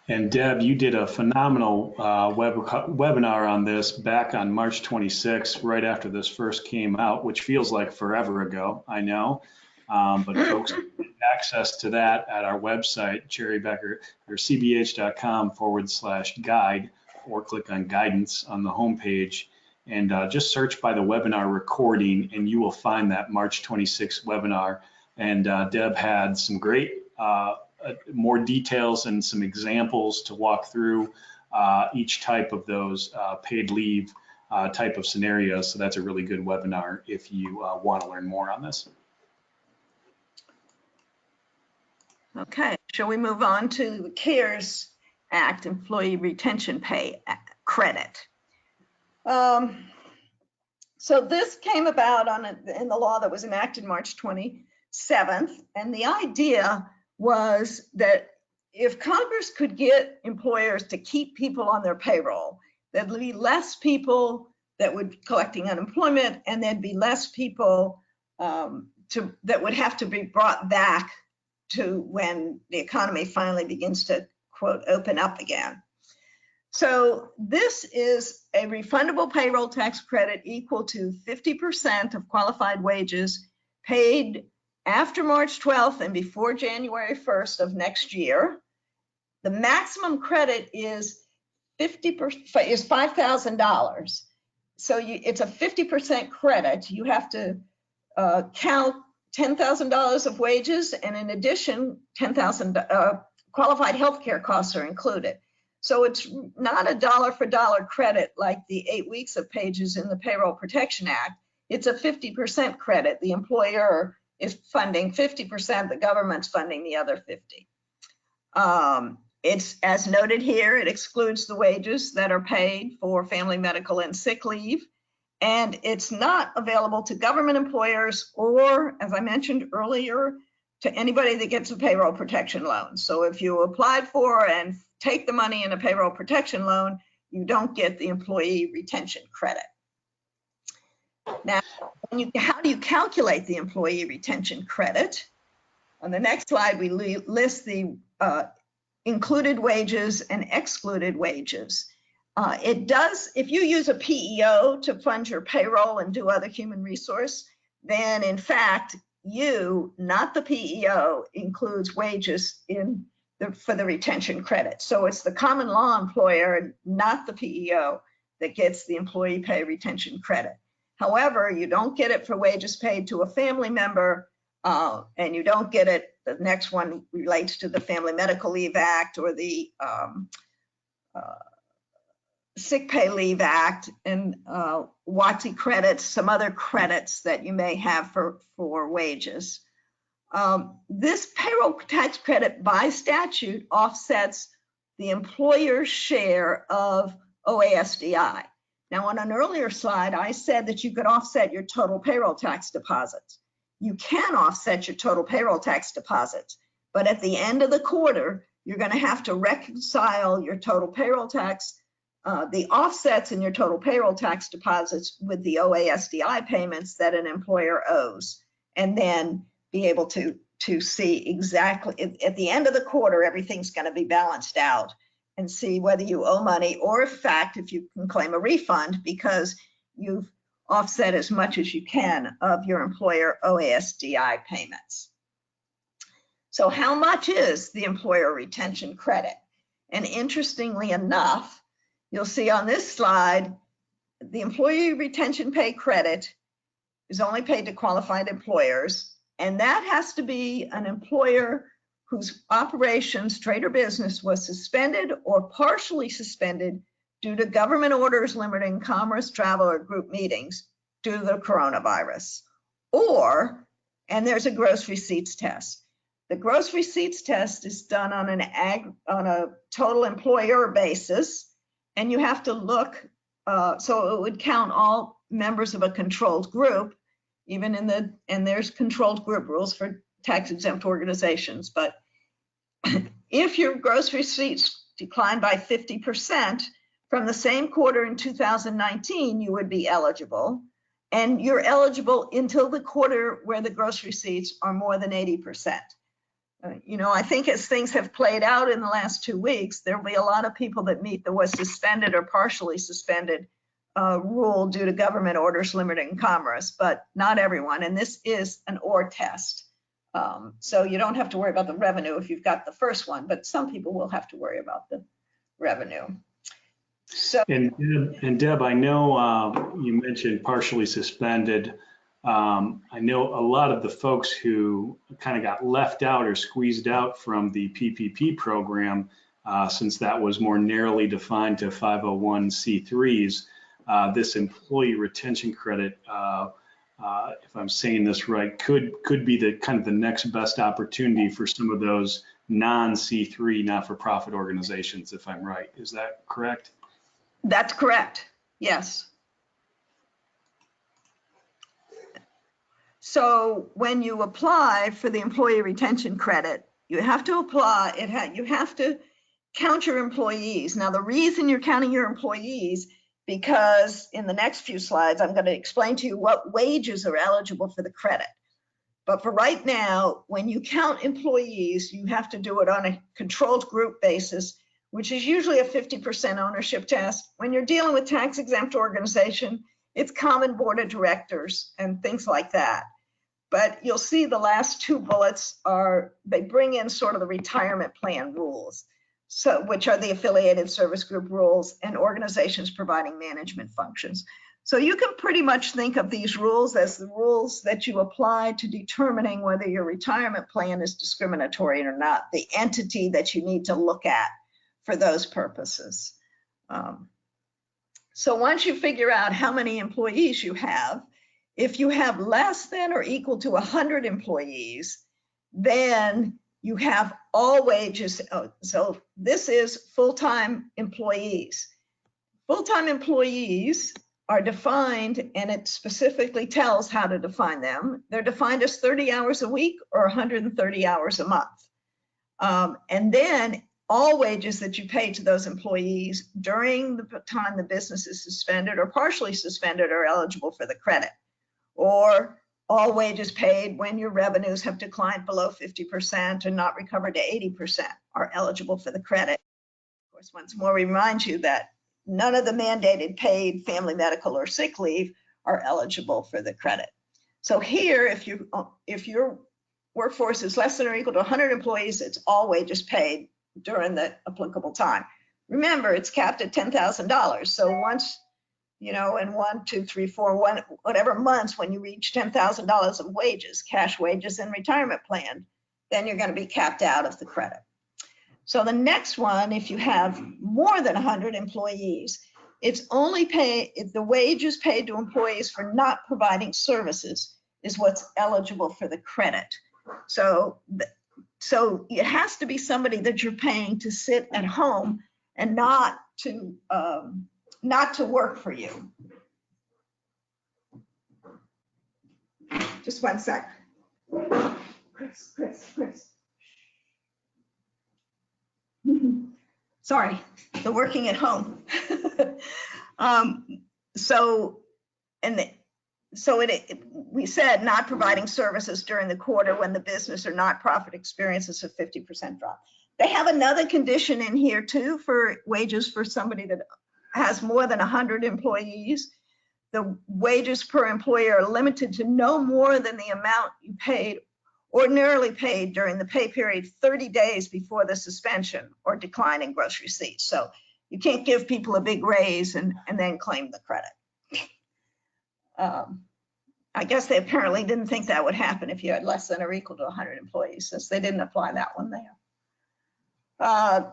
And Deb, you did a phenomenal webinar on this back on March 26th, right after this first came out, which feels like forever ago, I know. But folks can get access to that at our website, cherrybecker or cbh.com/guide, or click on guidance on the homepage and just search by the webinar recording and you will find that March 26th webinar. And Deb had some great more details and some examples to walk through each type of those paid leave type of scenarios. So that's a really good webinar if you want to learn more on this. Okay, shall we move on to the CARES Act, Employee Retention Pay Credit? So this came about in the law that was enacted March 27th, and the idea was that if Congress could get employers to keep people on their payroll, there'd be less people that would be collecting unemployment, and there'd be less people that would have to be brought back to when the economy finally begins to, quote, open up again. So this is a refundable payroll tax credit equal to 50% of qualified wages paid after March 12th and before January 1st of next year. The maximum credit is $5,000. So it's a 50% credit. You have to count $10,000 of wages, and in addition, 10,000 qualified healthcare costs are included. So it's not a dollar for dollar credit like the 8 weeks of pages in the Payroll Protection Act. It's a 50% credit. The employer is funding 50%, the government's funding the other 50%. It's, as noted here, it excludes the wages that are paid for family, medical, and sick leave. And it's not available to government employers or, as I mentioned earlier, to anybody that gets a payroll protection loan. So if you applied for and take the money in a payroll protection loan, you don't get the employee retention credit. Now, how do you calculate the employee retention credit? On the next slide, we list the included wages and excluded wages. It does, if you use a PEO to fund your payroll and do other human resource, then in fact, you, not the PEO, includes wages for the retention credit. So it's the common law employer, not the PEO, that gets the employee pay retention credit. However, you don't get it for wages paid to a family member, and you don't get it, the next one relates to the Family Medical Leave Act or the Sick Pay Leave Act, and WOTC credits, some other credits that you may have for wages. This payroll tax credit by statute offsets the employer's share of OASDI. Now, on an earlier slide, I said that you could offset your total payroll tax deposits. You can offset your total payroll tax deposits, but at the end of the quarter, you're going to have to reconcile your total payroll tax, the offsets in your total payroll tax deposits with the OASDI payments that an employer owes, and then be able to see exactly, at the end of the quarter, everything's going to be balanced out, and see whether you owe money or, in fact, if you can claim a refund because you've offset as much as you can of your employer OASDI payments. So how much is the employer retention credit? And interestingly enough, you'll see on this slide, the employee retention pay credit is only paid to qualified employers, and that has to be an employer whose operations, trade or business, was suspended or partially suspended due to government orders limiting commerce, travel, or group meetings due to the coronavirus. Or, and there's a gross receipts test. The gross receipts test is done on a total employer basis, and you have to look, so it would count all members of a controlled group, even and there's controlled group rules for tax exempt organizations. But if your gross receipts declined by 50% from the same quarter in 2019, you would be eligible. And you're eligible until the quarter where the gross receipts are more than 80%. You know, I think as things have played out in the last 2 weeks, there'll be a lot of people that meet the was suspended or partially suspended rule due to government orders limiting commerce, but not everyone. And this is an OR test. So you don't have to worry about the revenue if you've got the first one, but some people will have to worry about the revenue. So, and Deb, I know you mentioned partially suspended. I know a lot of the folks who kind of got left out or squeezed out from the PPP program, since that was more narrowly defined to 501c3s, this employee retention credit, if I'm saying this right, could be the kind of the next best opportunity for some of those non-C3 not-for-profit organizations, if I'm right. Is that correct? That's correct. Yes. So when you apply for the employee retention credit, you have to apply, you have to count your employees. Now, the reason you're counting your employees, because in the next few slides, I'm going to explain to you what wages are eligible for the credit. But for right now, when you count employees, you have to do it on a controlled group basis, which is usually a 50% ownership test. When you're dealing with tax exempt organization, it's common board of directors and things like that. But you'll see the last two bullets they bring in sort of the retirement plan rules, so which are the affiliated service group rules and organizations providing management functions. So you can pretty much think of these rules as the rules that you apply to determining whether your retirement plan is discriminatory or not, the entity that you need to look at for those purposes. So once you figure out how many employees you have, if you have less than or equal to 100 employees, then you have all wages. So this is full-time employees. Full-time employees are defined, and it specifically tells how to define them. They're defined as 30 hours a week or 130 hours a month. And then all wages that you pay to those employees during the time the business is suspended or partially suspended are eligible for the credit. Or all wages paid when your revenues have declined below 50% and not recovered to 80% are eligible for the credit. Of course, once more, we remind you that none of the mandated paid family, medical, or sick leave are eligible for the credit. So here, if your workforce is less than or equal to 100 employees, it's all wages paid during the applicable time. Remember, it's capped at $10,000. So once, in 1, 2, 3, 4, whatever months, when you reach $10,000 of wages, cash wages and retirement plan, then you're going to be capped out of the credit. So the next one, if you have more than 100 employees, it's only the wages paid to employees for not providing services is what's eligible for the credit. So it has to be somebody that you're paying to sit at home and not to work for you. Just one sec. Chris. Sorry, the working at home. We said not providing services during the quarter when the business or not profit experiences a 50% drop. They have another condition in here too for wages for somebody that has more than 100 employees. The wages per employee are limited to no more than the amount you ordinarily paid during the pay period 30 days before the suspension or decline in gross receipts. So you can't give people a big raise and then claim the credit. I guess they apparently didn't think that would happen if you had less than or equal to 100 employees, since they didn't apply that one there.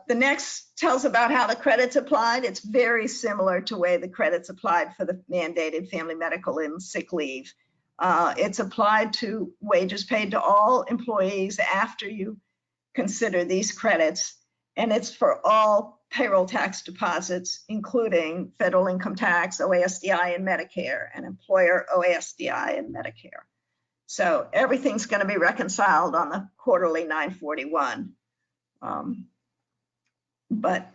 The next tells about how the credit's applied. It's very similar to the way the credit's applied for the mandated family, medical, and sick leave. It's applied to wages paid to all employees after you consider these credits, and it's for all payroll tax deposits, including federal income tax, OASDI, and Medicare, and employer OASDI and Medicare. So everything's going to be reconciled on the quarterly 941. But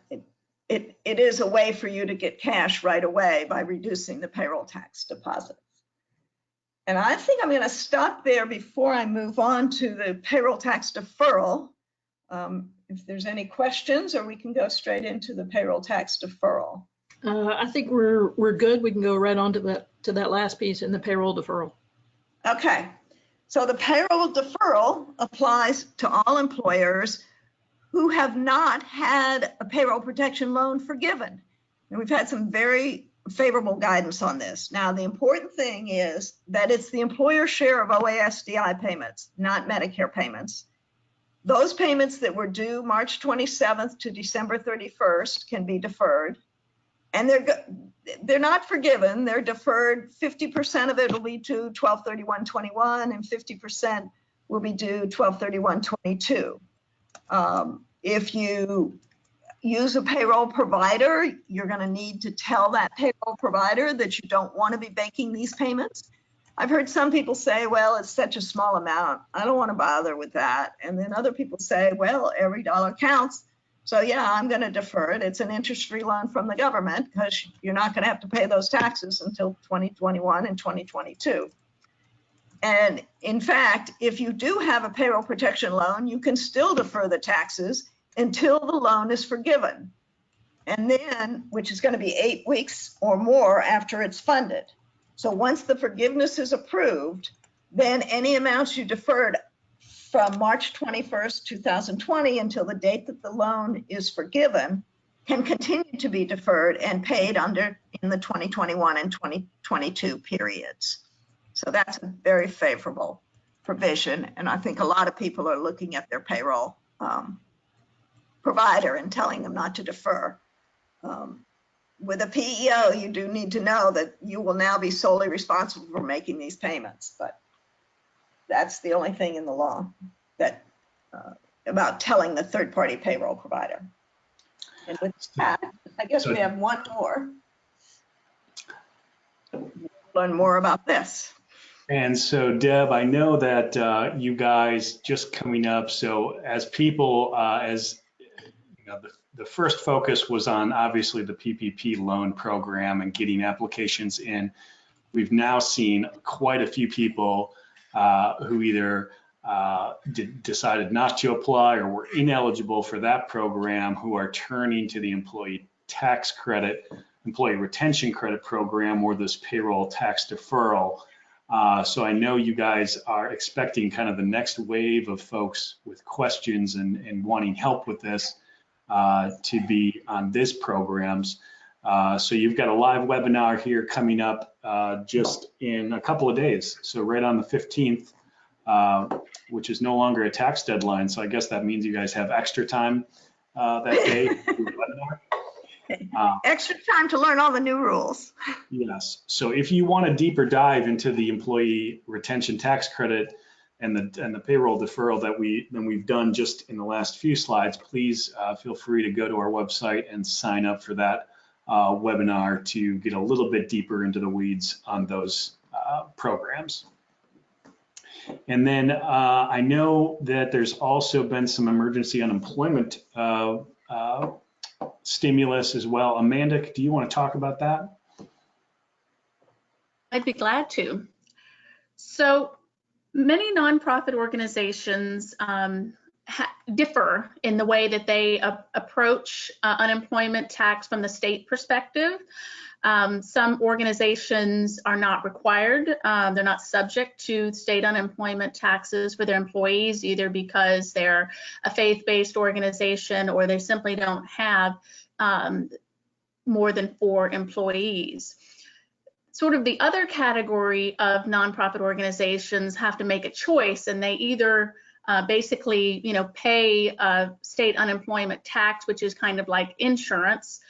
it is a way for you to get cash right away by reducing the payroll tax deposits. And I think I'm going to stop there before I move on to the payroll tax deferral. If there's any questions, or we can go straight into the payroll tax deferral. I think we're good. We can go right on to that last piece in the payroll deferral. Okay, so the payroll deferral applies to all employers who have not had a payroll protection loan forgiven. And we've had some very favorable guidance on this. Now, the important thing is that it's the employer share of OASDI payments, not Medicare payments. Those payments that were due March 27th to December 31st can be deferred. And they're not forgiven, they're deferred. 50% of it will be due 12/31/21 and 50% will be due 12/31/22. If you use a payroll provider, you're going to need to tell that payroll provider that you don't want to be making these payments. I've heard some people say, well, it's such a small amount, I don't want to bother with that. And then other people say, well, every dollar counts. So yeah, I'm going to defer it. It's an interest-free loan from the government because you're not going to have to pay those taxes until 2021 and 2022. And in fact, if you do have a payroll protection loan, you can still defer the taxes until the loan is forgiven. And then, which is going to be 8 weeks or more after it's funded. So once the forgiveness is approved, then any amounts you deferred from March 21st, 2020 until the date that the loan is forgiven can continue to be deferred and paid in the 2021 and 2022 periods. So that's a very favorable provision. And I think a lot of people are looking at their payroll provider and telling them not to defer. With a PEO, you do need to know that you will now be solely responsible for making these payments, but that's the only thing in the law that about telling the third-party payroll provider. And with that, I guess we have one more. We'll learn more about this. And so, Deb, I know that you guys just coming up. So, as people, as you know, the first focus was on obviously the PPP loan program and getting applications in. We've now seen quite a few people who either decided not to apply or were ineligible for that program, who are turning to the employee tax credit, employee retention credit program, or this payroll tax deferral. So I know you guys are expecting kind of the next wave of folks with questions and wanting help with this to be on this programs. So you've got a live webinar here coming up just in a couple of days. So right on the 15th, which is no longer a tax deadline. So I guess that means you guys have extra time that day. Extra time to learn all the new rules. Yes. So if you want a deeper dive into the employee retention tax credit and the payroll deferral that we've done just in the last few slides, please feel free to go to our website and sign up for that webinar to get a little bit deeper into the weeds on those programs. And then I know that there's also been some emergency unemployment stimulus as well. Amanda, do you want to talk about that? I'd be glad to. So many nonprofit organizations differ in the way that they approach unemployment tax from the state perspective. Some organizations are not required. They're not subject to state unemployment taxes for their employees, either because they're a faith-based organization or they simply don't have more than 4 employees. Sort of the other category of nonprofit organizations have to make a choice, and they either basically, pay state unemployment tax, which is kind of like insurance,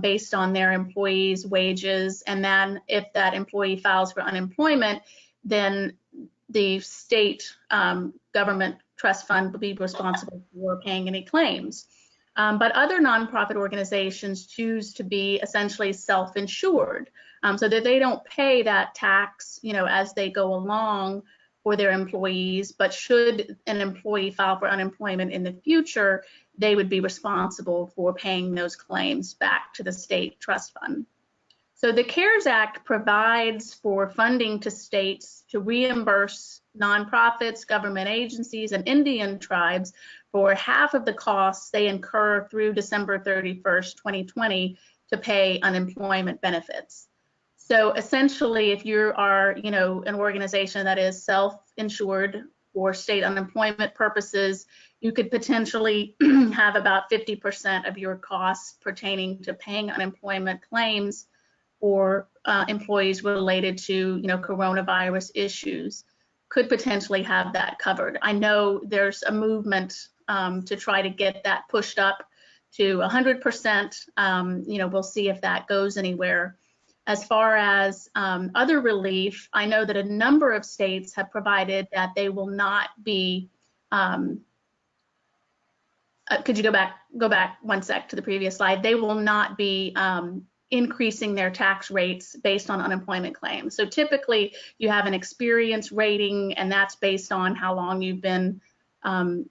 based on their employees' wages, and then if that employee files for unemployment, then the state government trust fund will be responsible for paying any claims. But other nonprofit organizations choose to be essentially self-insured, so that they don't pay that tax, as they go along for their employees, but should an employee file for unemployment in the future, they would be responsible for paying those claims back to the state trust fund. So the CARES Act provides for funding to states to reimburse nonprofits, government agencies, and Indian tribes for half of the costs they incur through December 31st, 2020 to pay unemployment benefits. So essentially, if you are, an organization that is self-insured for state unemployment purposes, you could potentially have about 50% of your costs pertaining to paying unemployment claims for employees related to, coronavirus issues, could potentially have that covered. I know there's a movement to try to get that pushed up to 100%. We'll see if that goes anywhere. As far as other relief, I know that a number of states have provided that they will not be, could you go back one sec to the previous slide? They will not be increasing their tax rates based on unemployment claims. So typically you have an experience rating, and that's based on how long you've been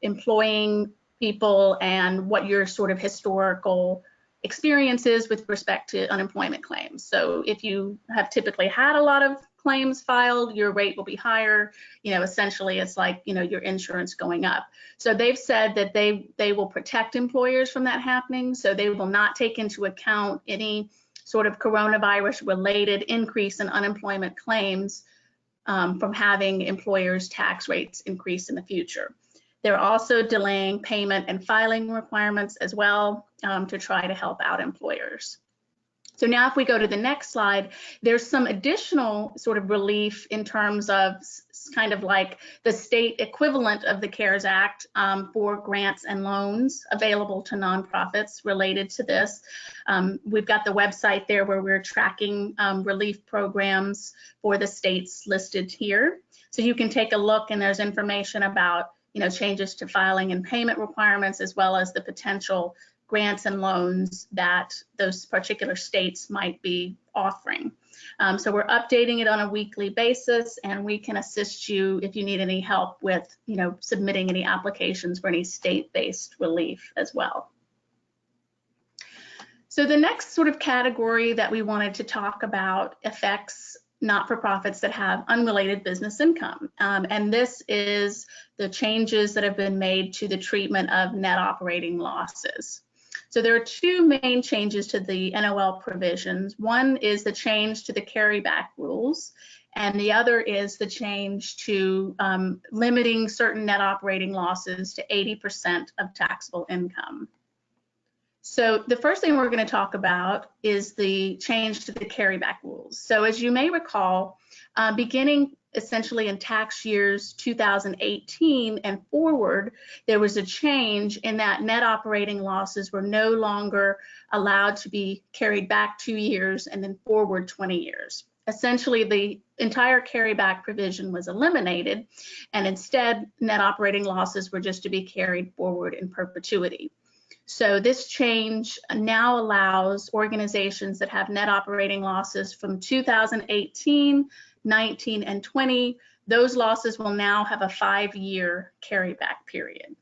employing people and what your sort of historical experiences with respect to unemployment claims. So if you have typically had a lot of claims filed, your rate will be higher. Essentially it's like, your insurance going up. So they've said that they will protect employers from that happening. So they will not take into account any sort of coronavirus related increase in unemployment claims from having employers' tax rates increase in the future. They're also delaying payment and filing requirements as well to try to help out employers. So now if we go to the next slide, there's some additional sort of relief in terms of kind of like the state equivalent of the CARES Act for grants and loans available to nonprofits related to this. We've got the website there where we're tracking relief programs for the states listed here. So you can take a look, and there's information about, you know, changes to filing and payment requirements, as well as the potential grants and loans that those particular states might be offering. So we're updating it on a weekly basis, and we can assist you if you need any help with, you know, submitting any applications for any state-based relief as well. So the next sort of category that we wanted to talk about affects not-for-profits that have unrelated business income. And this is the changes that have been made to the treatment of net operating losses. So there are two main changes to the NOL provisions. One is the change to the carryback rules, and the other is the change to limiting certain net operating losses to 80% of taxable income. So the first thing we're going to talk about is the change to the carryback rules. So as you may recall, beginning essentially in tax years 2018 and forward, there was a change in that net operating losses were no longer allowed to be carried back 2 years and then forward 20 years. Essentially, the entire carryback provision was eliminated, and instead net operating losses were just to be carried forward in perpetuity. So this change now allows organizations that have net operating losses from 2018, 19, and 20, those losses will now have a 5-year carryback period.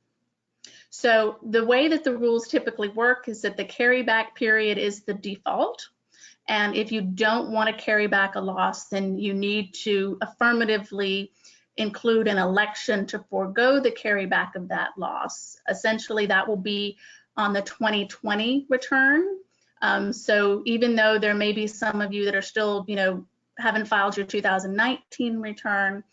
So the way that the rules typically work is that the carryback period is the default. And if you don't want to carry back a loss, then you need to affirmatively include an election to forego the carryback of that loss. Essentially, that will be on the 2020 return. So even though there may be some of you that are still, you know, haven't filed your 2019 return,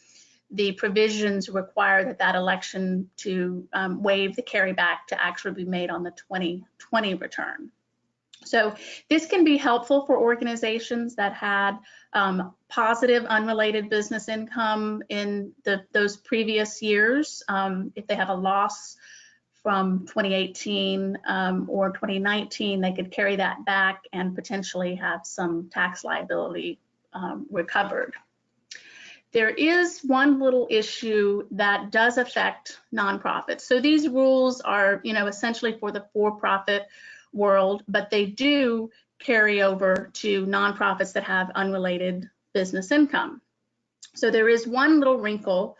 the provisions require that that election to waive the carryback to actually be made on the 2020 return. So this can be helpful for organizations that had positive unrelated business income in those previous years. If they have a loss from 2018 or 2019, they could carry that back and potentially have some tax liability recovered. There is one little issue that does affect nonprofits. So these rules are, you know, essentially for the for-profit world, but they do carry over to nonprofits that have unrelated business income. So there is one little wrinkle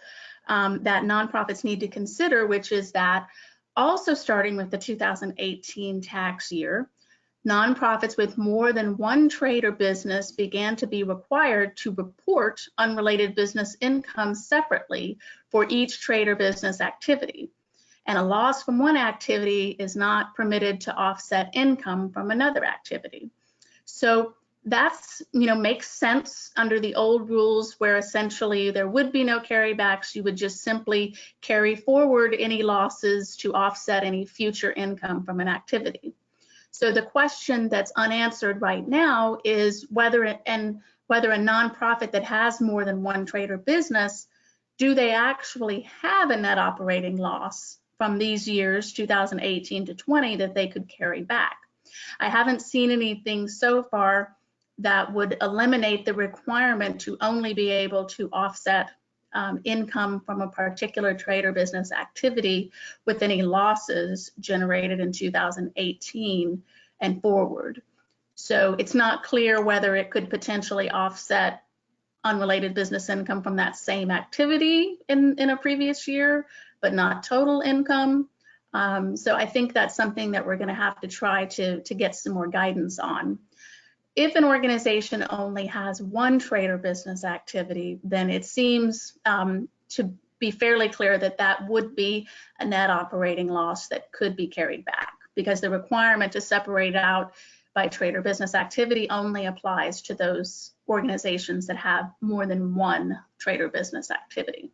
that nonprofits need to consider, which is that also starting with the 2018 tax year, nonprofits with more than one trade or business began to be required to report unrelated business income separately for each trade or business activity. And a loss from one activity is not permitted to offset income from another activity. So that's, you know, makes sense under the old rules where essentially there would be no carrybacks. You would just simply carry forward any losses to offset any future income from an activity. So the question that's unanswered right now is whether a nonprofit that has more than one trade or business, do they actually have a net operating loss from these years, 2018 to 20, that they could carry back? I haven't seen anything so far that would eliminate the requirement to only be able to offset income from a particular trade or business activity with any losses generated in 2018 and forward. So it's not clear whether it could potentially offset unrelated business income from that same activity in a previous year, but not total income. So I think that's something that we're going to have to try to get some more guidance on. If an organization only has one trade or business activity, then it seems to be fairly clear that that would be a net operating loss that could be carried back, because the requirement to separate out by trade or business activity only applies to those organizations that have more than one trade or business activity.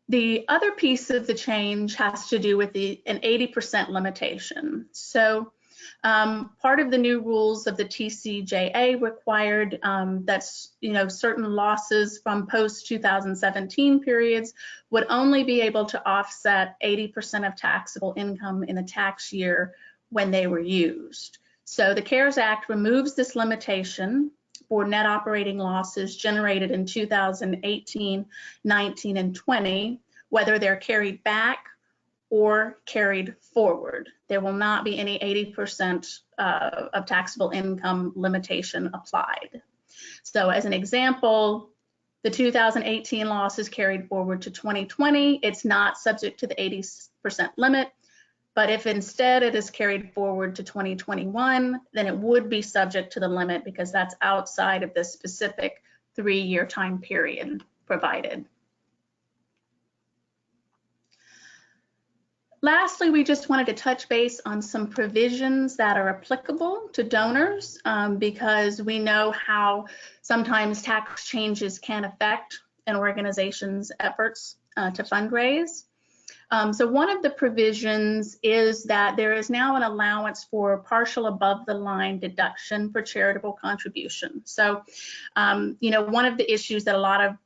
The other piece of the change has to do with an 80% limitation. So part of the new rules of the TCJA required that certain losses from post-2017 periods would only be able to offset 80% of taxable income in the tax year when they were used. So the CARES Act removes this limitation for net operating losses generated in 2018, 19, and 20, whether they're carried back or carried forward. There will not be any 80% of taxable income limitation applied. So as an example, the 2018 losses carried forward to 2020, it's not subject to the 80% limit. But if instead it is carried forward to 2021, then it would be subject to the limit because that's outside of the specific 3-year time period provided. Lastly, we just wanted to touch base on some provisions that are applicable to donors because we know how sometimes tax changes can affect an organization's efforts to fundraise. So one of the provisions is that there is now an allowance for partial above the line deduction for charitable contribution. So, one of the issues that a lot of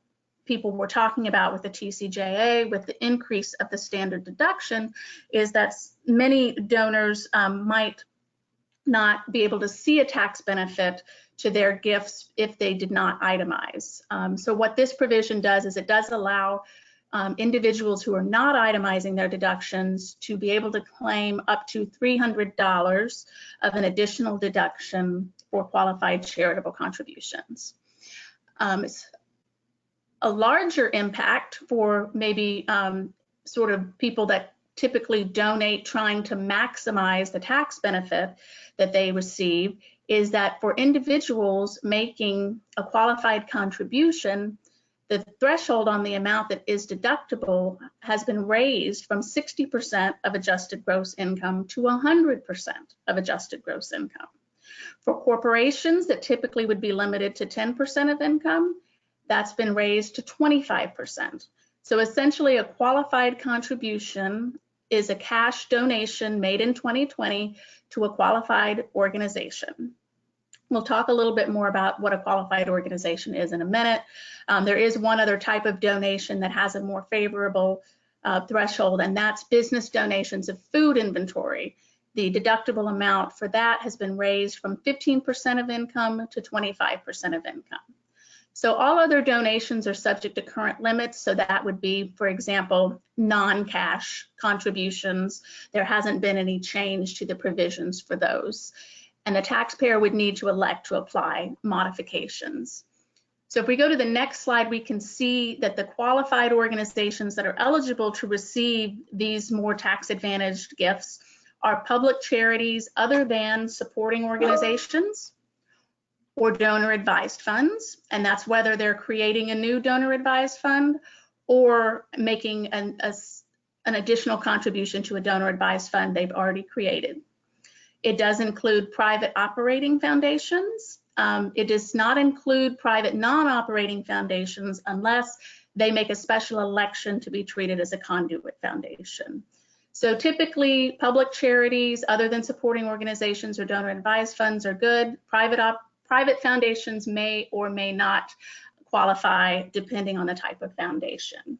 people were talking about with the TCJA, with the increase of the standard deduction, is that many donors might not be able to see a tax benefit to their gifts if they did not itemize. So what this provision does is it does allow individuals who are not itemizing their deductions to be able to claim up to $300 of an additional deduction for qualified charitable contributions. It's a larger impact for maybe sort of people that typically donate trying to maximize the tax benefit that they receive is that for individuals making a qualified contribution, the threshold on the amount that is deductible has been raised from 60% of adjusted gross income to 100% of adjusted gross income. For corporations that typically would be limited to 10% of income, that's been raised to 25%. So essentially a qualified contribution is a cash donation made in 2020 to a qualified organization. We'll talk a little bit more about what a qualified organization is in a minute. There is one other type of donation that has a more favorable threshold, and that's business donations of food inventory. The deductible amount for that has been raised from 15% of income to 25% of income. So all other donations are subject to current limits. So that would be, for example, non-cash contributions. There hasn't been any change to the provisions for those. And the taxpayer would need to elect to apply modifications. So if we go to the next slide, we can see that the qualified organizations that are eligible to receive these more tax-advantaged gifts are public charities other than supporting organizations or donor-advised funds, and that's whether they're creating a new donor-advised fund or making an additional contribution to a donor-advised fund they've already created. It does include private operating foundations. It does not include private non-operating foundations unless they make a special election to be treated as a conduit foundation. So typically, public charities other than supporting organizations or donor-advised funds are good. Private foundations may or may not qualify depending on the type of foundation.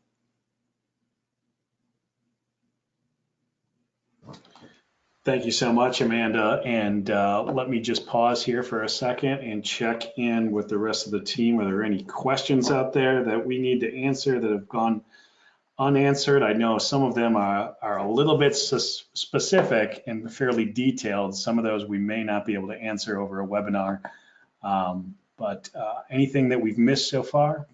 Thank you so much, Amanda. And let me just pause here for a second and check in with the rest of the team. Are there any questions out there that we need to answer that have gone unanswered? I know some of them are a little bit specific and fairly detailed. Some of those we may not be able to answer over a webinar. But anything that we've missed so far?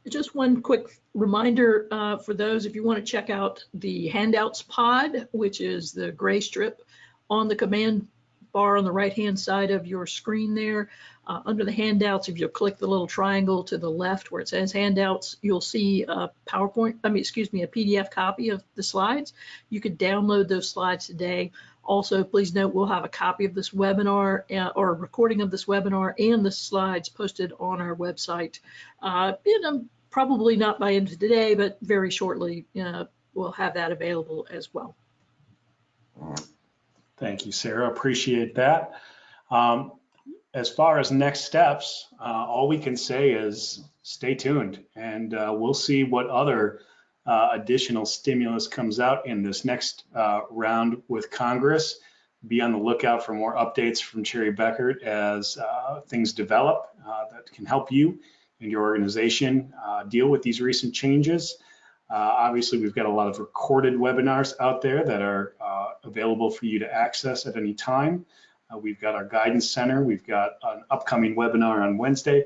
Just one quick reminder for those, if you want to check out the handouts pod, which is the gray strip on the command bar on the right-hand side of your screen there. Under the handouts, if you click the little triangle to the left where it says handouts, you'll see a PDF copy of the slides. You could download those slides today. Also, please note we'll have a copy of this webinar or a recording of this webinar and the slides posted on our website in probably not by end of today, but very shortly we'll have that available as well. Thank you, Sarah. Appreciate that. As far as next steps, all we can say is stay tuned, and we'll see what other additional stimulus comes out in this next round with Congress. Be on the lookout for more updates from Cherry Bekaert as things develop that can help you and your organization deal with these recent changes. Obviously, we've got a lot of recorded webinars out there that are available for you to access at any time. We've got our guidance center. We've got an upcoming webinar on Wednesday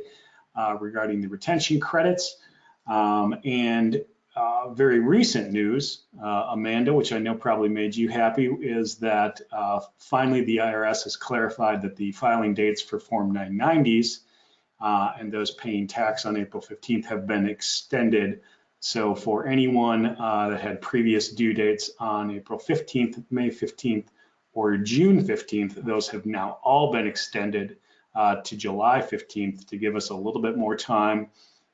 regarding the retention credits. And very recent news, Amanda, which I know probably made you happy, is that finally the IRS has clarified that the filing dates for Form 990s and those paying tax on April 15th have been extended. So for anyone that had previous due dates on April 15th, May 15th, or June 15th, those have now all been extended to July 15th to give us a little bit more time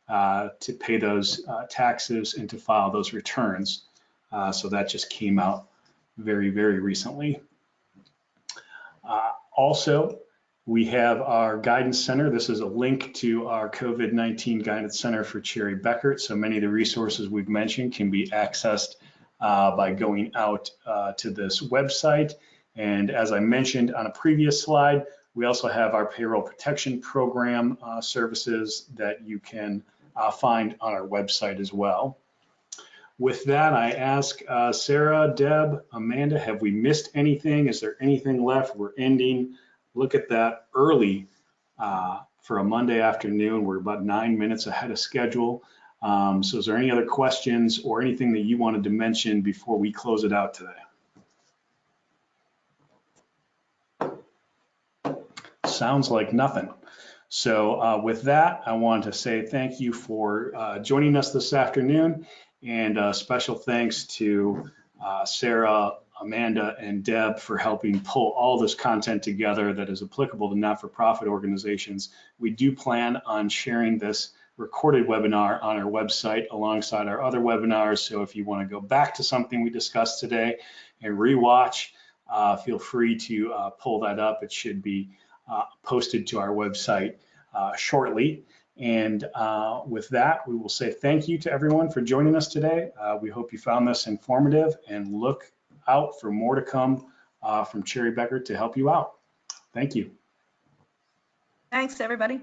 to pay those taxes and to file those returns. So that just came out very, very recently. Also, we have our guidance center. This is a link to our COVID-19 guidance center for Cherry Bekaert. So many of the resources we've mentioned can be accessed by going out to this website. And as I mentioned on a previous slide, we also have our payroll protection program services that you can find on our website as well. With that, I ask Sarah, Deb, Amanda, have we missed anything? Is there anything left? We're ending, look at that, early for a Monday afternoon. We're about 9 minutes ahead of schedule. So is there any other questions or anything that you wanted to mention before we close it out today? Sounds like nothing. So with that, I want to say thank you for joining us this afternoon, and special thanks to Sarah, Amanda, and Deb for helping pull all this content together that is applicable to not-for-profit organizations. We do plan on sharing this recorded webinar on our website alongside our other webinars. So if you want to go back to something we discussed today and rewatch, feel free to pull that up. It should be posted to our website shortly. And with that, we will say thank you to everyone for joining us today. We hope you found this informative, and look out for more to come from Cherry Bekaert to help you out. Thank you. Thanks, everybody.